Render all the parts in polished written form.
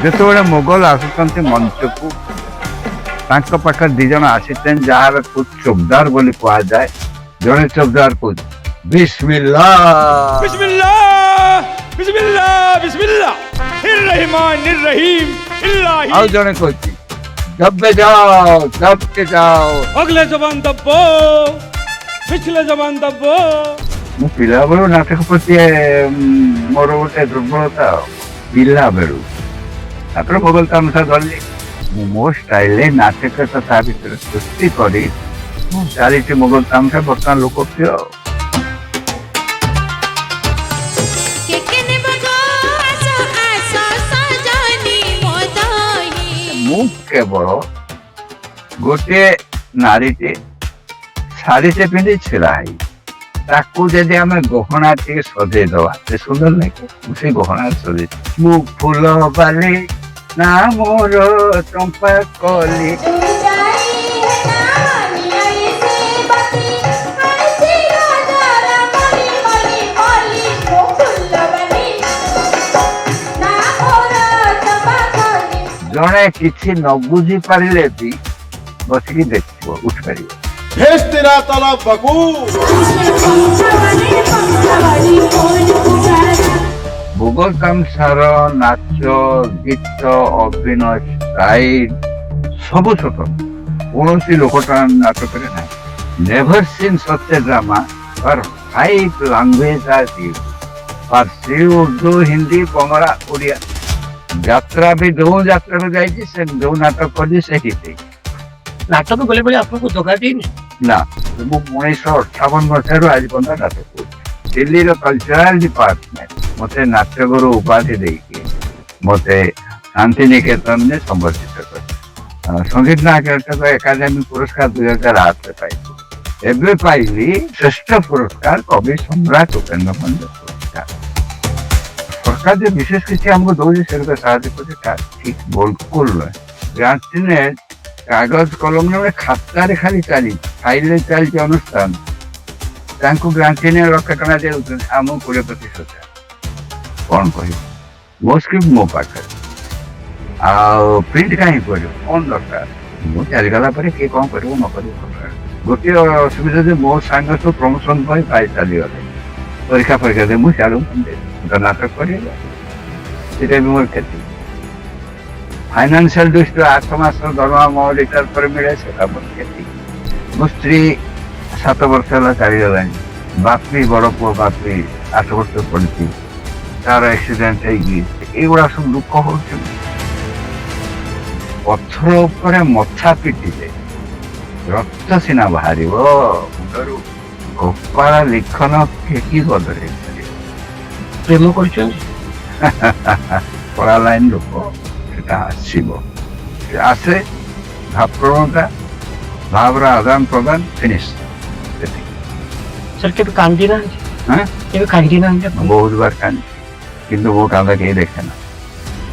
ଯେତେବେଳେ ମୋଗଲ ଆସୁଛନ୍ତି ମଞ୍ଚକୁ ତାଙ୍କ ପାଖରେ ଦି ଜଣ ଆସିଛନ୍ତି ଯାହାକୁ ଚୋକଦାର ବୋଲି କୁହାଯାଏ। ଜଣେ ଚୋକଦାର କହୁଛି ବିସ୍ମିଲ୍ଲା, बिस्मिल्लाह बिस्मिल्लाह बिस्मिल्लाह निर्रहमान निर्रहीम इल्लाही ଆଉ ଜଣେ କହୁଛି ଦବେ ଯାଅ ଦବକେ ଯାଅ। अगले जबान दब्बो पिछले जबान दब्बो ମୁଁ ପିଲାବେଳୁ ନାଟକ ପ୍ରତି ମୋର ଗୋଟେ ଦୁର୍ବଳତା ଆଉ। ପିଲା ବେଳୁ ତାପରେ ମୋଗଲ ତାମସା ଧରିଲି। ମୁଁ ମୋ ଷ୍ଟାଇଲରେ ନାଟକ ତା ଭିତରେ ସୃଷ୍ଟି କରି ମୁଁ ଚାଲିଛି ମୋଗଲ ତାମସା ବର୍ତ୍ତମାନ ଲୋକପ୍ରିୟ ଆଉ। ମୁଁ କେବଳ ଗୋଟିଏ ନାରୀଟେ ଶାଢ଼ୀଟେ ପିନ୍ଧି ଛିଡ଼ା ହେଇ ତାକୁ ଯଦି ଆମେ ଗହଣା ଟିକେ ସଜେଇଦବା ସେ ସୁନ୍ଦର ଲାଗେ। ମୁଁ ସେଇ ଗହଣା ସଜେଇଛି। ମୁଁ ଫୁଲ ବାଲି ନା ମୋର ଚମ୍ପା କଲି। ଜଣେ କିଛି ନ ବୁଝି ପାରିଲେ ବି ବସିକି ଦେଖିବ ଉଠିପାରିବ। भेज तेरा ताला बकू ମୋଗଲ ତାମସାର ନାଚ ଗୀତ ଅଭିନୟ ଷ୍ଟାଇଲ ସବୁ ସ୍ୱତନ୍ତ୍ର। କୌଣସି ଲୋକଟା ନାଟକରେ ନାହିଁ। Never seen such a drama for 5 language are used. Farsi, Urdu, Hindi, Bangla, Odia. ଯାତ୍ରା ବି ଯୋଉ ଯାତ୍ରାକୁ ଯାଇଛି ସେ ଯୋଉ ନାଟକ କରିଛି ସେ ହିଟ୍ ହେଇଛି। ନାଟକ ବେଳେ ବେଳେ ଆପଣଙ୍କୁ ଧୋକା ଦେଇନି? ନା, ମୁଁ 1958 ମସିହାରୁ ଆଜି ପର୍ଯ୍ୟନ୍ତ ନାଟକ କରୁଛି। ଦିଲ୍ଲୀର କଲଚରାଲ ଡିପାର୍ଟମେଣ୍ଟ ମତେ ନାଟ୍ୟଗୁରୁ ଉପାଧି ଦେଇକି ମତେ ଶାନ୍ତିନିକେତନରେ ସମ୍ବର୍ଦ୍ଧିତ କରିଛି। ସଙ୍ଗୀତ ନାଟକ ଏକାଡେମୀ ପୁରସ୍କାର 2008ରେ ପାଇଛି। ଏବେ ପାଇଲି ଶ୍ରେଷ୍ଠ ପୁରସ୍କାର କବି ସମ୍ରାଟ ଉପେନ୍ଦ୍ର ଭଞ୍ଜ ପୁରସ୍କାର। ସରକାର ଯେ ବିଶେଷ କିଛି ଆମକୁ ଦଉଛି ସେଟା ସାହାଯ୍ୟ କରୁଛି ଠିକ ବିଲକୁଲ ନୁହେଁ। ଗ୍ରାଣ୍ଟିନେ କାଗଜ କଲମରେ ଖାତାରେ ଖାଲି ଚାଲିଛି, ଫାଇଲରେ ଚାଲିଛି ଅନୁଷ୍ଠାନ। ତାଙ୍କୁ ଗ୍ରାଣ୍ଟିନେ ଲକ୍ଷ ଟଙ୍କା ଦେଉଛନ୍ତି, ଆମକୁ 20% କଣ କହିବୁ? ମୋ ସ୍କ୍ରିପ୍ଟ ମୋ ପାଖରେ ଆଉ ପ୍ରିଣ୍ଟ କାହିଁକି କରିବ କଣ ଦରକାର? ମୁଁ ଚାଲିଗଲା ପରେ କିଏ କଣ କରିବ ନ କରିବ ଦରକାର। ଗୋଟିଏ ଅସୁବିଧା ଯେ ମୋ ସାଙ୍ଗ ସବୁ ପ୍ରମୋସନ ପାଇଁ ପାଇ ଚାଲିଗଲେ, ପରୀକ୍ଷା ପରୀକ୍ଷା ଦେଇ ମୁଁ ଚାଲୁ ନାଟକ କରିବ, ସେଟା ବି ମୋର କ୍ଷତି। ଫାଇନାନ୍ସିଆଲ ଦୃଷ୍ଟିରୁ 8 ମାସର ଦରମା ମୋ ରିଟାୟାର ପରେ ମିଳେ, ସେଟା ମୋର କ୍ଷତି। ମୋ ସ୍ତ୍ରୀ 7 ବର୍ଷ ହେଲା ଚାଲିଗଲାଣି। ବାପି ବଡ଼ ପୁଅ ବାପି 8 ବର୍ଷ ପଡ଼ିଛି, ତାର ଆକ୍ସିଡେଣ୍ଟ ହେଇକି ଏଇଗୁଡ଼ା ସବୁ ଦୁଃଖ ହଉଛି। ପଥର ଉପରେ ମଥା ପିଟିଲେ ରକ୍ତ ସିନା ବାହାରିବ ମୁଣ୍ଡରୁ, ଗୋପାଳ ଲିଖନ ଫେକି ବଦଳେଇ ପାରିବ। ପ୍ରେମ କରୁଛନ୍ତି? କଳା ଲାଇନ ଲୋକ ସେଟା ଆସିବ, ସେ ଆସେ ଭାବପ୍ରବଣତା ଭାବର ଆଦାନ ପ୍ରଦାନ ଫିନିଶ। ସାର୍ କେବେ କାନ୍ଦି ନାହାନ୍ତି? ହଁ, କେବେ କାନ୍ଦି ନାହାନ୍ତି ଆପଣ? ବହୁତ ବାର କାନ୍ଦିଛି, କିନ୍ତୁ ମୋ କାନ୍ଦ କେହି ଦେଖେ ନା।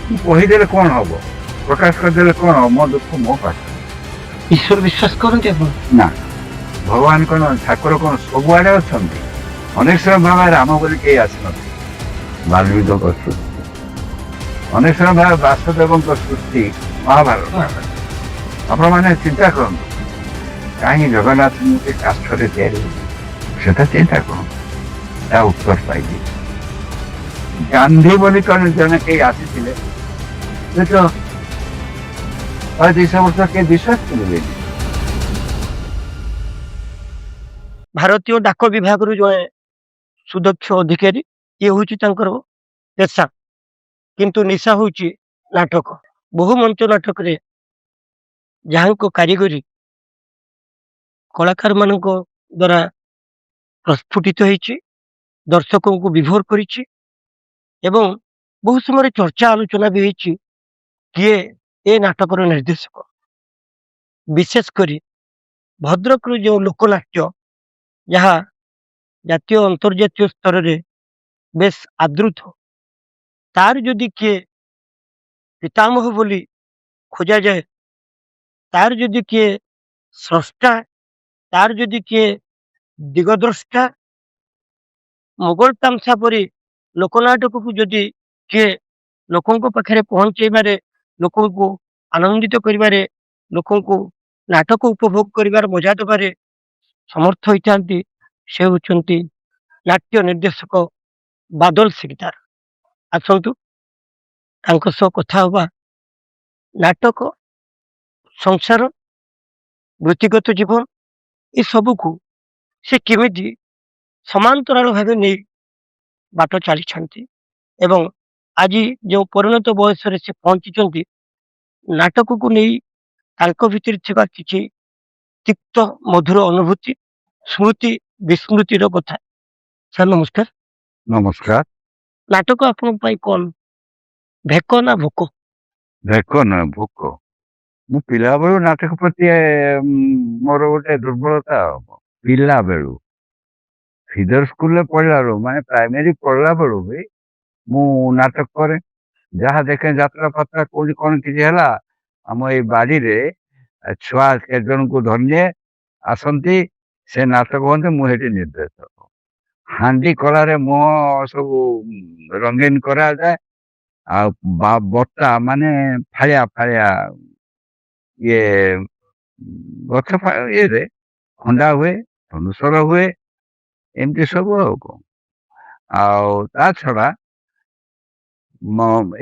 ମୁଁ କହିଦେଲେ କଣ ହବ, ପ୍ରକାଶ କରିଦେଲେ କଣ ହବ? ମୋ ଦୁଃଖ ମୋ ପାଖରେ। ଈଶ୍ୱର ବିଶ୍ୱାସ କରନ୍ତି ଆପଣ? ନା, ଭଗବାନ କଣ ଠାକୁର କଣ ସବୁଆଡେ ଅଛନ୍ତି? ଅନେକ ସମୟ ଭାବେ ରାମ ବୋଲି କେହି ଆସିନଥିଲେ, ବାଲ୍ମୀକିଙ୍କ ସୃଷ୍ଟି। ଅନେକ ସମୟ ଭାବେ ବାସୁଦେବଙ୍କ ସୃଷ୍ଟି ମହାଭାରତ। ଆପଣମାନେ ଚିନ୍ତା କରନ୍ତୁ, କାହିଁକି ଜଗନ୍ନାଥ ମୂର୍ତ୍ତି କାଷ୍ଠରେ ତିଆରି ହେଉଛି? ସେଟା ଚିନ୍ତା କରନ୍ତୁ, ତା ଉତ୍ତର ପାଇଲି। ଗାନ୍ଧୀ ବୋଲି ଜଣେ କେହି ଆସିଥିଲେ, ସେ ତ 200 ବର୍ଷ କେହି ବିଶ୍ୱାସ କରିବେନି। ଭାରତୀୟ ଡାକ ବିଭାଗରୁ ଜଣେ ସୁଦକ୍ଷ ଅଧିକାରୀ, ଇଏ ହଉଛି ତାଙ୍କର ପେଶା, କିନ୍ତୁ ନିଶା ହଉଛି ନାଟକ। ବହୁ ମଞ୍ଚ ନାଟକରେ ଯାହାଙ୍କ କାରିଗରୀ କଳାକାର ମାନଙ୍କ ଦ୍ୱାରା ପ୍ରସ୍ଫୁଟିତ ହେଇଛି, ଦର୍ଶକଙ୍କୁ ବିଭୋର କରିଛି ଏବଂ ବହୁ ସମୟରେ ଚର୍ଚ୍ଚା ଆଲୋଚନା ବି ହେଇଛି କିଏ ଏ ନାଟକର ନିର୍ଦ୍ଦେଶକ। ବିଶେଷ କରି ଭଦ୍ରକରୁ ଯେଉଁ ଲୋକନାଟ୍ୟ ଯାହା ଜାତୀୟ ଅନ୍ତର୍ଜାତୀୟ ସ୍ତରରେ ବେଶ ଆଦୃତ, ତାର ଯଦି କିଏ ପିତାମହ ବୋଲି ଖୋଜାଯାଏ, ତାର ଯଦି କିଏ ସ୍ରଷ୍ଟା, ତାର ଯଦି କିଏ ଦିଗଦ୍ରଷ୍ଟା, ମୋଗଲ ତାମସା ପରି ଲୋକନାଟକକୁ ଯଦି କିଏ ଲୋକଙ୍କ ପାଖରେ ପହଞ୍ଚେଇବାରେ, ଲୋକଙ୍କୁ ଆନନ୍ଦିତ କରିବାରେ, ଲୋକଙ୍କୁ ନାଟକ ଉପଭୋଗ କରିବାର ମଜା ଦେବାରେ ସମର୍ଥ ହୋଇଥାନ୍ତି। ସେ ହେଉଛନ୍ତି ନାଟ୍ୟ ନିର୍ଦ୍ଦେଶକ ବାଦଲ ସିକଦାର। ଆସନ୍ତୁ ତାଙ୍କ ସହ କଥା ହେବା। ନାଟକ, ସଂସାର, ବୃତ୍ତିଗତ ଜୀବନ ଏସବୁକୁ ସେ କେମିତି ସମାନ୍ତରାଳ ଭାବେ ନେଇ ବାଟ ଚାଲିଛନ୍ତି ଏବଂ ଆଜି ଯେଉଁ ପରିଣତ ବୟସରେ ସେ ପହଞ୍ଚିଛନ୍ତି, ନାଟକକୁ ନେଇ ତାଙ୍କ ଭିତରେ ଥିବା କିଛି ତିକ୍ତ ମଧୁର ଅନୁଭୂତି, ସ୍ମୃତି ବିସ୍ମୃତିର କଥା। ସାର୍ ନମସ୍କାର। ନମସ୍କାର। ନାଟକ ଆପଣଙ୍କ ପାଇଁ କଣ, ଭେକ ନା ଭୋକ? ଭେକ ନୁହେଁ, ଭୋକ। ମୁଁ ପିଲାବେଳୁ ନାଟକ ପ୍ରତି ମୋର ଗୋଟେ ଦୁର୍ବଳତା। ପିଲା ବେଳୁ ଫିଦର ସ୍କୁଲରେ ପଢିଲା ବେଳୁ, ମାନେ ପ୍ରାଇମେରୀ ପଢିଲା ବେଳୁ ବି ମୁଁ ନାଟକ କରେ। ଯାହା ଦେଖେ ଯାତ୍ରା ଫାତ୍ରା କୋଉଠି କଣ କିଛି ହେଲା, ଆମ ଏଇ ବାଡିରେ ଛୁଆ କେତେ ଜଣଙ୍କୁ ଧରିଲେ ଆସନ୍ତି, ସେ ନାଟକ ହୁଅନ୍ତି, ମୁଁ ସେଠି ନିର୍ଦ୍ଦେଶକ। ହାଣ୍ଡି କଳାରେ ମୁହଁ ସବୁ ରଙ୍ଗୀନ କରାଯାଏ, ଆଉ ବଟା ମାନେ ଫାଳିଆ ଫାଳିଆ ଇଏ ଗଛ ଇଏରେ ଖଣ୍ଡା ହୁଏ, ଧନୁସର ହୁଏ, ଏମିତି ସବୁ ଆଉ କଣ। ଆଉ ତା ଛଡା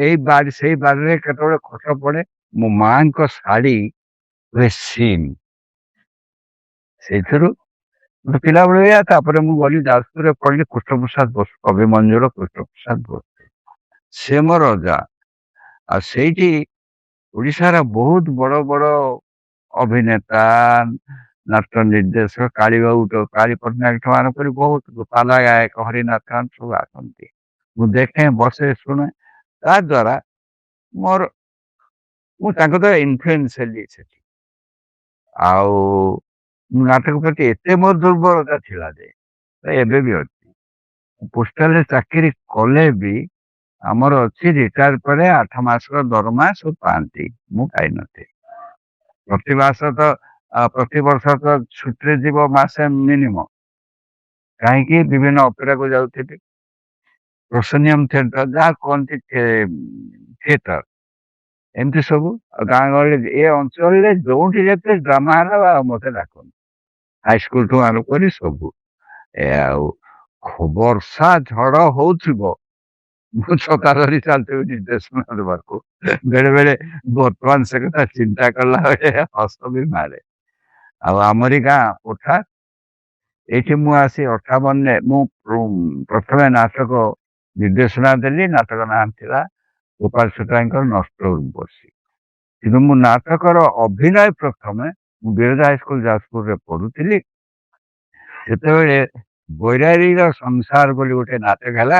ଏଇ ବାଡି ସେଇ ବାଡିରେ କେତେବେଳେ ଖଟ ପଡେ, ମୋ ମାଙ୍କ ଶାଢୀ ହୁଏ ସିନ୍, ସେଇଥିରୁ ପିଲାବେଳେ ଏଇଆ। ତାପରେ ମୁଁ ଗଲି ଯାଜପୁରରେ ପଢିଲି କୃଷ୍ଣପ୍ରସାଦ ବସୁ, କବି ମଞ୍ଜୁର କୃଷ୍ଣପ୍ରସାଦ ବସୁ, ସେ ମୋର ଅଜା। ଆଉ ସେଇଠି ଓଡିଶାର ବହୁତ ବଡ ବଡ ଅଭିନେତା, ନାଟ୍ୟ ନିର୍ଦ୍ଦେଶକ, କାଳୀ ପଟ୍ଟନାୟକ ଠୁ ଆରମ୍ଭ କରି ବହୁତ ପାଲା ଗାୟକ, ହରିନାଥ ସବୁ ଆସନ୍ତି। ମୁଁ ଦେଖେ, ବସେ, ଶୁଣେ। ତା ଦ୍ୱାରା ମୁଁ ତାଙ୍କ ଦ୍ୱାରା ଇନଫ୍ଲୁଏନ୍ସ ହେଲି ସେଠି। ଆଉ ନାଟକ ପ୍ରତି ଏତେ ମୋର ଦୁର୍ବଳତା ଥିଲା ଯେ ଏବେ ବି ଅଛି। ପୋଷ୍ଟାଲରେ ଚାକିରି କଲେ ବି ଆମର ଅଛି ରିଟାୟାର ପରେ 8 ମାସର ଦରମା ସବୁ ପାଆନ୍ତି, ମୁଁ ପାଇନଥିଲି। ପ୍ରତିବର୍ଷ ତ ଛୁଟିରେ ଯିବ ମାସେ ମିନିମମ୍। କାହିଁକି? ବିଭିନ୍ନ ଅପେରାକୁ ଯାଉଥିଲି, ପ୍ରୋସନିୟମ ଥିଏଟର, ଯାହା କୁହନ୍ତି ଥିଏଟର, ଏମିତି ସବୁ। ଆଉ ଗାଁ ଗହଳି ଏ ଅଞ୍ଚଳରେ ଯୋଉଠି ଯେତେ ଡ୍ରାମା ହେଲା ମତେ ଡାକନ୍ତି, ହାଇସ୍କୁଲଠୁ ଆରମ୍ଭ କରି ସବୁ। ଆଉ ବର୍ଷା ଝଡ ହଉଥିବ, ମୁଁ ଛତା ଧରି ଚାଲିଥିବି ନିର୍ଦ୍ଦେଶନା ଦେବାକୁ। ବେଳେ ବେଳେ ବର୍ତ୍ତମାନ ସେ କଥା ଚିନ୍ତା କଲା ବେଳେ ହସ ବି ମାରେ। ଆଉ ଆମରି ଗାଁ କୋଠା, ଏଇଠି ମୁଁ ଆସି 58ରେ ମୁଁ ପ୍ରଥମେ ନାଟକ ନିର୍ଦ୍ଦେଶନା ଦେଲି। ନାଟକ ନାଁ ଥିଲା ଗୋପାଳ ସୁତାଙ୍କର ନଷ୍ଟ ଉର୍ବଶୀ। କିନ୍ତୁ ମୁଁ ନାଟକର ଅଭିନୟ ପ୍ରଥମେ, ମୁଁ ବିରଜା ହାଇସ୍କୁଲ ଯାଜପୁରରେ ପଢୁଥିଲି, ସେତେବେଳେ ବୈରାରୀର ସଂସାର ବୋଲି ଗୋଟେ ନାଟକ ହେଲା,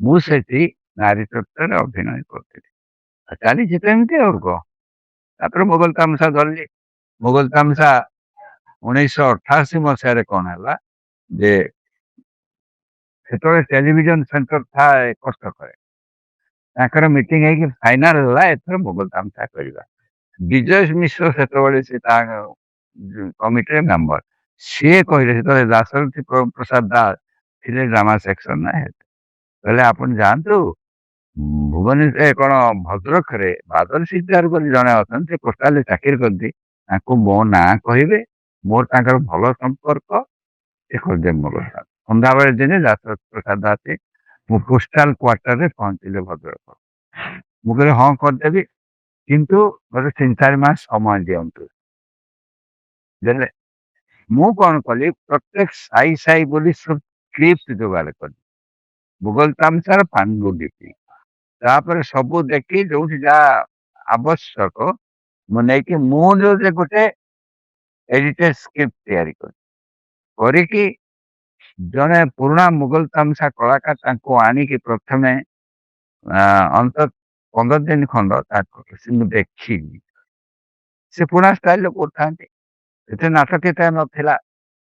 ମୁଁ ସେଠି ନାରୀ ଚରିତ୍ରରେ ଅଭିନୟ କରୁଥିଲି। ଚାଲିଛି ତ ଏମିତି ଆଉ କଣ। ତାପରେ ମୋଗଲ ତାମସା ଧରିଲି। ମୋଗଲ ତାମସା 1988 ମସିହାରେ କଣ ହେଲା ଯେ ସେତେବେଳେ ଟେଲିଭିଜନ ସେଣ୍ଟର ଥାଏ କଟକରେ, ତାଙ୍କର ମିଟିଂ ହେଇକି ଫାଇନାଲ ହେଲା ଏଥର ମୋଗଲ ତାମସା କରିବା। ବିଜୟ ମିଶ୍ର ସେତେବେଳେ ସେ ତା କମିଟିରେ ମେମ୍ବର, ସିଏ କହିଲେ, ସେତେବେଳେ ଦାଶରଥୀ ପ୍ରସାଦ ଦାସ ଥିଲେ ଡ୍ରାମା ସେକ୍ସନ ନା, କହିଲେ ଆପଣ ଯାଆନ୍ତୁ ଭୁବନେଶ୍ୱର କଣ ଭଦ୍ରକରେ ବାଦଲ ସିକଦାର ବୋଲି ଜଣେ ଅଛନ୍ତି, ସେ ପୋଷ୍ଟାଲରେ ଚାକିରି କରନ୍ତି, ତାଙ୍କୁ ମୋ ନାଁ କହିବେ, ମୋର ତାଙ୍କର ଭଲ ସମ୍ପର୍କ, ସେ କରିଦେବେ ମୋ କଥା। ସନ୍ଧ୍ୟାବେଳେ ଦିନେ ଦାଶରଥୀ ପ୍ରସାଦ ଦାସ ମୁଁ ପୋଷ୍ଟାଲ କ୍ୱାର୍ଟରରେ ପହଞ୍ଚିଲେ ଭଦ୍ରକ। ମୁଁ କହିଲି ହଁ କରିଦେବି, କିନ୍ତୁ ମୋତେ 3-4 ମାସ ସମୟ ଦିଅନ୍ତୁ। ଦେଲେ ମୁଁ କଣ କଲି, ପ୍ରତ୍ୟେକ ସାଇ ସାଇ ବୋଲି ସ୍କ୍ରିପ୍ଟ ଯୋଗାଡ଼ କଲି, ମୁଗଲ ତାମସାର ପାଣ୍ଡୁଲିପି, ତାପରେ ସବୁ ଦେଖି ଯୋଉଠି ଯାହା ଆବଶ୍ୟକ ମୁଁ ନେଇକି ମୁଁ ଯୋଉ ଗୋଟେ ଏଡିଟେଡ ସ୍କ୍ରିପ୍ଟ ତିଆରି କରିକି ଜଣେ ପୁରୁଣା ମୁଗଲ ତାମସା କଳାକାର ତାଙ୍କୁ ଆଣିକି ପ୍ରଥମେ ଅନ୍ତତଃ 15 ଦିନ ଖଣ୍ଡ ମୁଁ ଦେଖିଲି। ସେ ପୁରୁଣା ଷ୍ଟାଇଲରେ କରୁଥାନ୍ତି, ଏତେ ନାଟକୀୟତା ନଥିଲା।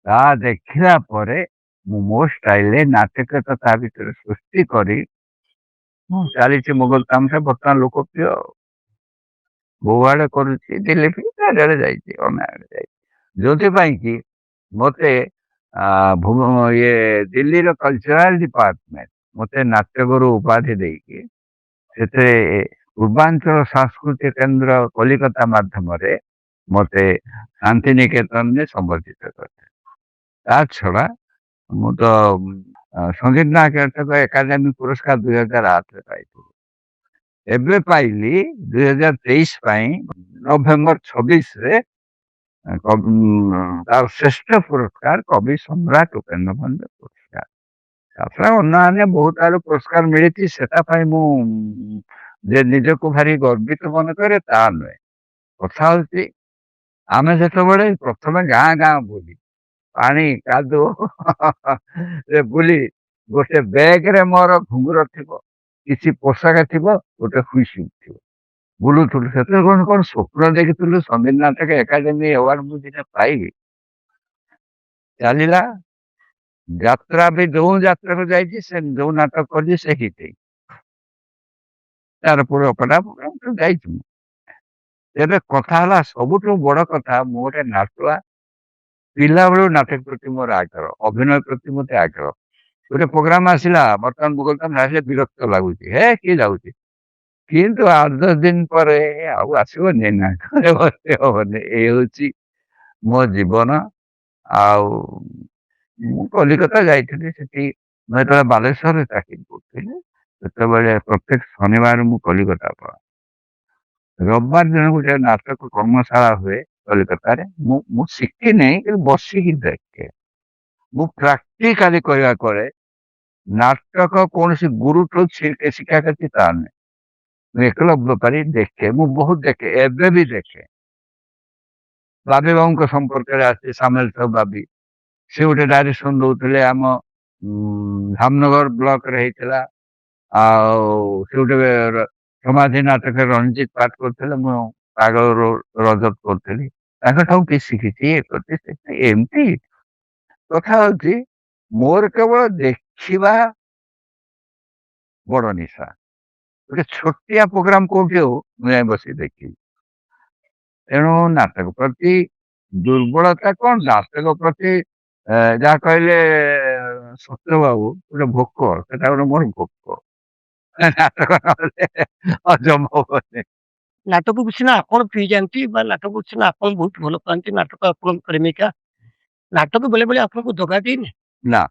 ତା ଦେଖିଲା ପରେ ମୁଁ ମୋ ଷ୍ଟାଇଲରେ ନାଟକୀୟତା ତା ଭିତରେ ସୃଷ୍ଟି କରି ଚାଲିଛି ମୁଗଲ ତାମସା। ବର୍ତ୍ତମାନ ଲୋକପ୍ରିୟ, ବହୁ ଆଡେ କରୁଛି, ଦିଲ୍ଲୀ ଚାରିଆଡେ ଯାଇଛି, ଅନେକ ଆଡେ ଯାଇଛି। ଯୋଉଥିପାଇଁ କି ମତେ ଦିଲ୍ଲୀର କଲଚରାଲ ଡିପାର୍ଟମେଣ୍ଟ ମତେ ନାଟ୍ୟଗୁରୁ ଉପାଧି ଦେଇକି ସେଥିରେ ପୂର୍ବାଞ୍ଚଳ ସାଂସ୍କୃତିକ କେନ୍ଦ୍ର କଲିକତା ମାଧ୍ୟମରେ ମତେ ଶାନ୍ତିନିକେତନରେ ସମ୍ବର୍ଦ୍ଧିତ କରିଥିଲେ। ତା ଛଡା ମୁଁ ତ ସଙ୍ଗୀତ ନାଟକ ଏକାଡେମୀ ପୁରସ୍କାର 2008ରେ ପାଇଥିଲି। ଏବେ ପାଇଲି 2023 ପାଇଁ ନଭେମ୍ବର 26ରେ ତାର ଶ୍ରେଷ୍ଠ ପୁରସ୍କାର କବି ସମ୍ରାଟ ଉପେନ୍ଦ୍ର ଭଞ୍ଜ ପୁରସ୍କାର। ତାପରେ ଅନ୍ୟାନ୍ୟ ବହୁତ ଆଡୁ ପୁରସ୍କାର ମିଳିଛି, ସେଟା ପାଇଁ ମୁଁ ଯେ ନିଜକୁ ଭାରି ଗର୍ବିତ ମନେ କରେ ତା ନୁହେଁ। କଥା ହଉଛି ଆମେ ଯେତେବେଳେ ପ୍ରଥମେ ଗାଁ ଗାଁ ବୁଲି ପାଣି କାଦୁଅ ରେ ବୁଲି ଗୋଟେ ବ୍ୟାଗରେ ମୋର ଘୁଙ୍ଗୁର ଥିବ, କିଛି ପୋଷାକ ଥିବ, ଗୋଟେ ହୁଇସିଲ ଥିବ, ବୁଲୁଥିଲୁ। ସେତେବେଳେ କଣ କଣ ସ୍ୱପ୍ନ ଦେଖିଥିଲୁ ସଙ୍ଗୀତ ନାଟକ ଏକାଡେମୀ ଆୱାର୍ଡ ମୁଁ ଦିନେ ପାଇବି। ଚାଲିଲା ଯାତ୍ରା ବି ଯୋଉ ଯାତ୍ରାକୁ ଯାଇଛି, ସେ ଯୋଉ ନାଟକ କରିଛି ସେ ହିଟ୍ ତାର ପୁରା ପଟା ଯାଇଛି। ଏବେ କଥା ହେଲା ସବୁଠୁ ବଡ କଥା, ମୁଁ ଗୋଟେ ନାଟୁଆ, ପିଲାବେଳୁ ନାଟକ ପ୍ରତି ମୋର ଆଗ୍ରହ, ଅଭିନୟ ପ୍ରତି ମତେ ଆଗ୍ରହ। ଗୋଟେ ପ୍ରୋଗ୍ରାମ ଆସିଲା, ବର୍ତ୍ତମାନ ମୁଗଲତାମ ଆସିଲେ ବିରକ୍ତ ଲାଗୁଛି, ହେ କିଏ ଯାଉଛି, କିନ୍ତୁ 8-10 ଦିନ ପରେ ଆଉ ଆସିବନି ନା, ହବନି। ଏଇ ହଉଛି ମୋ ଜୀବନ। ଆଉ ମୁଁ କଲିକତା ଯାଇଥିଲି, ସେଠି ମୁଁ ଯେତେବେଳେ ବାଲେଶ୍ୱରରେ ଚାକିରି କରୁଥିଲି, ସେତେବେଳେ ପ୍ରତ୍ୟେକ ଶନିବାର ମୁଁ କଲିକତା ପଳାଏ। ରବିବାର ଦିନ ଗୋଟେ ନାଟକ କର୍ମଶାଳା ହୁଏ କଲିକତାରେ। ମୁଁ ଶିଖିନି, କିନ୍ତୁ ବସିକି ଦେଖେ। ମୁଁ ପ୍ରାକ୍ଟିକାଲି କରିବା ପରେ ନାଟକ କୌଣସି ଗୁରୁଠୁ ଶିକ୍ଷା କରିଛି ତା ନୁହେଁ। ମୁଁ ଏକଲବ୍ୟ ପାରି ଦେଖେ, ମୁଁ ବହୁତ ଦେଖେ, ଏବେ ବି ଦେଖେ। ବାବି ବାବୁଙ୍କ ସମ୍ପର୍କରେ ଅଛି, ସାମେଲ ସାହୁ ବାବି, ସେ ଗୋଟେ ଡାଇରେକ୍ସନ ଦଉଥିଲେ, ଆମ ଧାମନଗର ବ୍ଲକରେ ହେଇଥିଲା। ଆଉ ସେ ଗୋଟେ ସମାଧି ନାଟକରେ ରଣଜିତ ପାଠ କରୁଥିଲେ, ମୁଁ ପାଗଳ ରଜତ କରୁଥିଲି। ତାଙ୍କଠାରୁ କିଛି ଶିଖିଛି, ଇଏ କରିଛି, ଏମିତି। କଥା ହଉଛି ମୋର କେବଳ ଦେଖିବା ବଡ ନିଶା। ଗୋଟେ ଛୋଟିଆ ପ୍ରୋଗ୍ରାମ କୋଉଠି ହଉ ମୁଁ ଯାଇ ବସି ଦେଖିବି। ତେଣୁ ନାଟକ ପ୍ରତି ଦୁର୍ବଳତା କଣ, ନାଟକ ପ୍ରତି ଯାହା କହିଲେ ସତ୍ୟ ବାବୁ ଗୋଟେ ଭୋକ, ସେଟା ଗୋଟେ ମୋର ଭୋକ। ନାଟକ ନହେଲେ ହଜମ ହବନି। ନାଟକକୁ ସିନା ଆପଣ ପିଇଯାଆନ୍ତି ବା ନାଟକକୁ ସିନା ଆପଣ ବହୁତ ଭଲ ପାଆନ୍ତି, ନାଟକ ଆପଣଙ୍କ ପ୍ରେମିକା, ନାଟକ ବେଳେ ବେଳେ ଆପଣଙ୍କୁ ଧୋକା ଦେଇନି? ନା,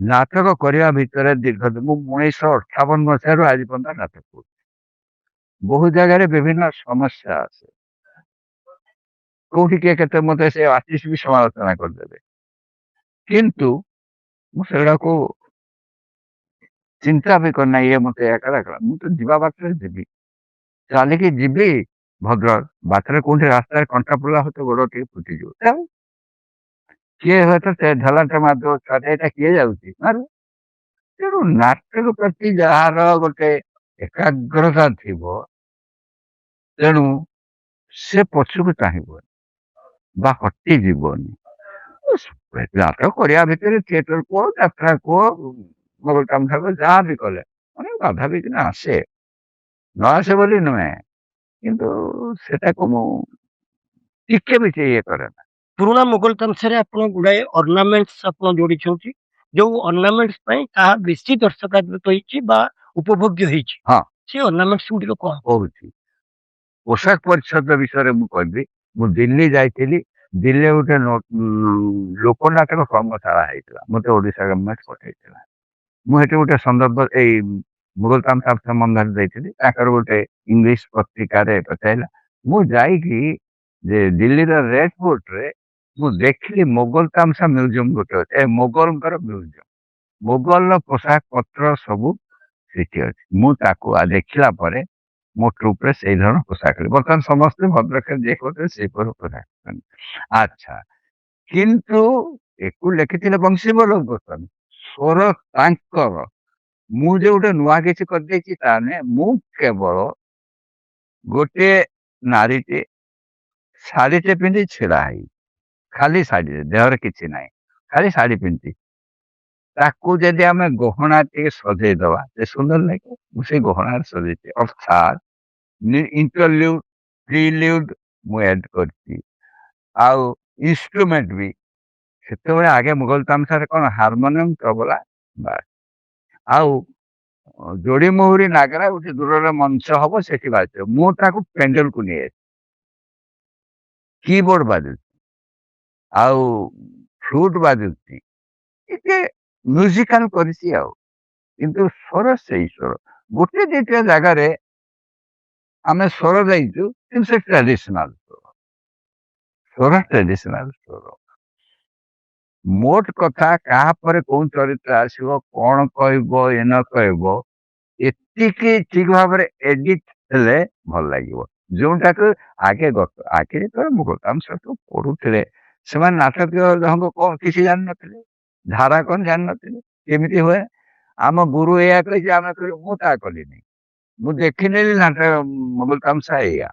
ନାଟକ କରିବା ଭିତରେ ଦୀର୍ଘ ମୁଁ 1958 ଆଜି ପର୍ଯ୍ୟନ୍ତ ନାଟକ କରୁଛି। ବହୁ ଜାଗାରେ ବିଭିନ୍ନ ସମସ୍ୟା ଆସେ, କୋଉଠି କିଏ କେତେ ମତେ ସେ ଆର୍ଟିଷ୍ଟ ବି ସମାଲୋଚନା କରିଦେବେ, କିନ୍ତୁ ମୁଁ ସେଗୁଡାକୁ ଚିନ୍ତା ବି କରିନା। ଇଏ ମତେ ଏକଲା କଲା, ମୁଁ ତ ଯିବା ବାଟରେ ଯିବି, ଚାଲିକି ଯିବି ଭଦ୍ରକ, ବାଟରେ କୋଉଠି ରାସ୍ତାରେ କଣ୍ଟା ପଡିଲା ହয়তো ଗୋଡ ଟିକେ ଫୁଟିଯିବ, କିଏ ହୁଏତ ସେ ଢେଲାଟେ ମାରିଦେବ, ଛୁଆଟେ ଏଇଟା କିଏ ଯାଉଛି ମାରୁ। ତେଣୁ ନାଟକ ପ୍ରତି ଯାହାର ଗୋଟେ ଏକାଗ୍ରତା ଥିବ, ତେଣୁ ସେ ପଛକୁ ଚାହିଁବନି ବା ହଟିଯିବନି। ନାଟକ କରିବା ଭିତରେ ଥିଏଟର କୁହ, ଯାତ୍ରା କୁହ, ମୋଗଲ କାମ ଯାହା ବି କଲେ ଅନେକ ବାଧା ବିଘ୍ନ ଆସେ, ନ ଆସେ ବୋଲି ନୁହେଁ, କିନ୍ତୁ ସେଟାକୁ ମୁଁ ଟିକେ ବି ଇଏ କରେ ନା। ପୁରୁଣା ମୋଗଲ ତାମସାରେ ଆପଣ ଗୁଡାଏ ଅର୍ଣ୍ଣାମେଣ୍ଟସ ଆପଣ ଯୋଡିଛନ୍ତି, ଯୋଉ ଅର୍ଣ୍ଣାମେଣ୍ଟସ ପାଇଁ ତାହା ବେଶୀ ଦର୍ଶକାଦୃତ ହେଇଛି ବା ଉପଭୋଗ୍ୟ ହେଇଛି, ହଁ, ସେ ଅର୍ଣ୍ଣାମେଣ୍ଟସ ଗୁଡିକ କଣ? କହୁଛି ପୋଷାକ ପରିଚ୍ଛଦ ବିଷୟରେ ମୁଁ କହିବି। ମୁଁ ଦିଲ୍ଲୀ ଯାଇଥିଲି, ଦିଲ୍ଲୀ ଗୋଟେ ଲୋକ ନାଟକ କର୍ମଶାଳା ହେଇଥିଲା, ମତେ ଓଡିଶା ଗଭର୍ଣ୍ଣମେଣ୍ଟ ପଠେଇଥିଲା। ମୁଁ ସେଠି ଗୋଟେ ସନ୍ଦର୍ଭ ଏଇ ମୁଗଲ ତାମସା ସମ୍ବନ୍ଧରେ ଦେଇଥିଲି, ତାଙ୍କର ଗୋଟେ ଇଂଲିଶ ପତ୍ରିକାରେ ପଚାରିଲା। ମୁଁ ଯାଇକି ଯେ ଦିଲ୍ଲୀର ରେଡ ଫୋର୍ଟରେ ମୁଁ ଦେଖିଲି ମୋଗଲ ତାମସା ମ୍ୟୁଜିୟମ ଗୋଟେ ଅଛି, ମୋଗଲଙ୍କର ମ୍ୟୁଜିୟମ, ମୋଗଲର ପୋଷାକ ପତ୍ର ସବୁ ସେଠି ଅଛି। ମୁଁ ତାକୁ ଦେଖିଲା ପରେ ମୋ ଟ୍ରୁପରେ ସେଇ ଧରଣ ପୋଷାକ, ବର୍ତ୍ତମାନ ସମସ୍ତେ ଭଦ୍ରକରେ ଯିଏ କରୁଥିଲେ ସେଇପରି ପୋଷାକ। ଆଚ୍ଛା, କିନ୍ତୁ ଏକୁ ଲେଖିଥିଲେ ବଂଶୀବଲ ଗୋସ୍ୱାମୀ, ସ୍ୱର ତାଙ୍କର। ମୁଁ ଯେ ଗୋଟେ ନୂଆ କିଛି କରିଦେଇଛି ତା ନୁହେଁ, ମୁଁ କେବଳ ଗୋଟେ ନାରୀଟେ ଶାଢୀଟେ ପିନ୍ଧି ଛିଡା ହେଇ, ଖାଲି ଶାଢୀରେ, ଦେହରେ କିଛି ନାହିଁ, ଖାଲି ଶାଢୀ ପିନ୍ଧି, ତାକୁ ଯଦି ଆମେ ଗହଣା ଟିକେ ସଜେଇଦବା ସେ ସୁନ୍ଦର ଲାଗିବ। ମୁଁ ସେଇ ଗହଣାରେ ସଜେଇଛି, ଅର୍ଥାତ୍ ଇଣ୍ଟରଲ୍ୟୁଡ ପ୍ରିଲ୍ୟୁଡ ମୁଁ ଆଡ୍ କରିଛି। ଆଉ ଇନଷ୍ଟ୍ରୁମେଣ୍ଟ ବି ସେତେବେଳେ ଆଗେ ମୁଗଲ ତାମସାରେ କଣ ହାରମୋନିୟମ, ତବଲା, ବାସ୍। ଆଉ ଯୋଡି ମହୁରୀ ନାଗରା ଗୋଟେ ଦୂରରେ ମଞ୍ଚ ହବ ସେଠି ବାଜିବ। ମୁଁ ତାକୁ ପେଣ୍ଡେଲକୁ ନେଇ ଆସିଛି, କିବୋର୍ଡ ବାଜୁଛି ଆଉ ଫ୍ଲୁଟ ବାଜୁଛି, ଟିକେ ମ୍ୟୁଜିକାଲ କରିଛି ଆଉ, କିନ୍ତୁ ସ୍ୱର ସେଇ ସ୍ୱର। ଗୋଟେ ଦିଟା ଜାଗାରେ ଆମେ ସ୍ୱର ଦେଇଛୁ, କିନ୍ତୁ ସେ ଟ୍ରାଡିସନାଲ ସ୍ୱର ଟ୍ରାଡିସନାଲ ସ୍ୱର। ମୋଟ କଥା କାହା ପରେ କୋଉ ଚରିତ୍ର ଆସିବ, କଣ କହିବ ଏ ନ କହିବ, ଏତିକି ଠିକ ଭାବରେ ଏଡିଟ ହେଲେ ଭଲ ଲାଗିବ। ଯୋଉଟାକୁ ଆଗେ ଯେତେବେଳେ ମୁଗଲତାମ ସବୁ ପଢୁଥିଲେ, ସେମାନେ ନାଟକୀୟ ଢଙ୍ଗ କଣ କିଛି ଜାଣିନଥିଲେ, ଧାରା କଣ ଜାଣିନଥିଲେ, କେମିତି ହୁଏ। ଆମ ଗୁରୁ ଏଇଆ କହିଛି, ଆମେ କହିଲୁ ମୁଁ ତା କଲିନି, ମୁଁ ଦେଖିନେଲି ନାଟକ ମୁଗଲ ତାମସା ଏଇଆ।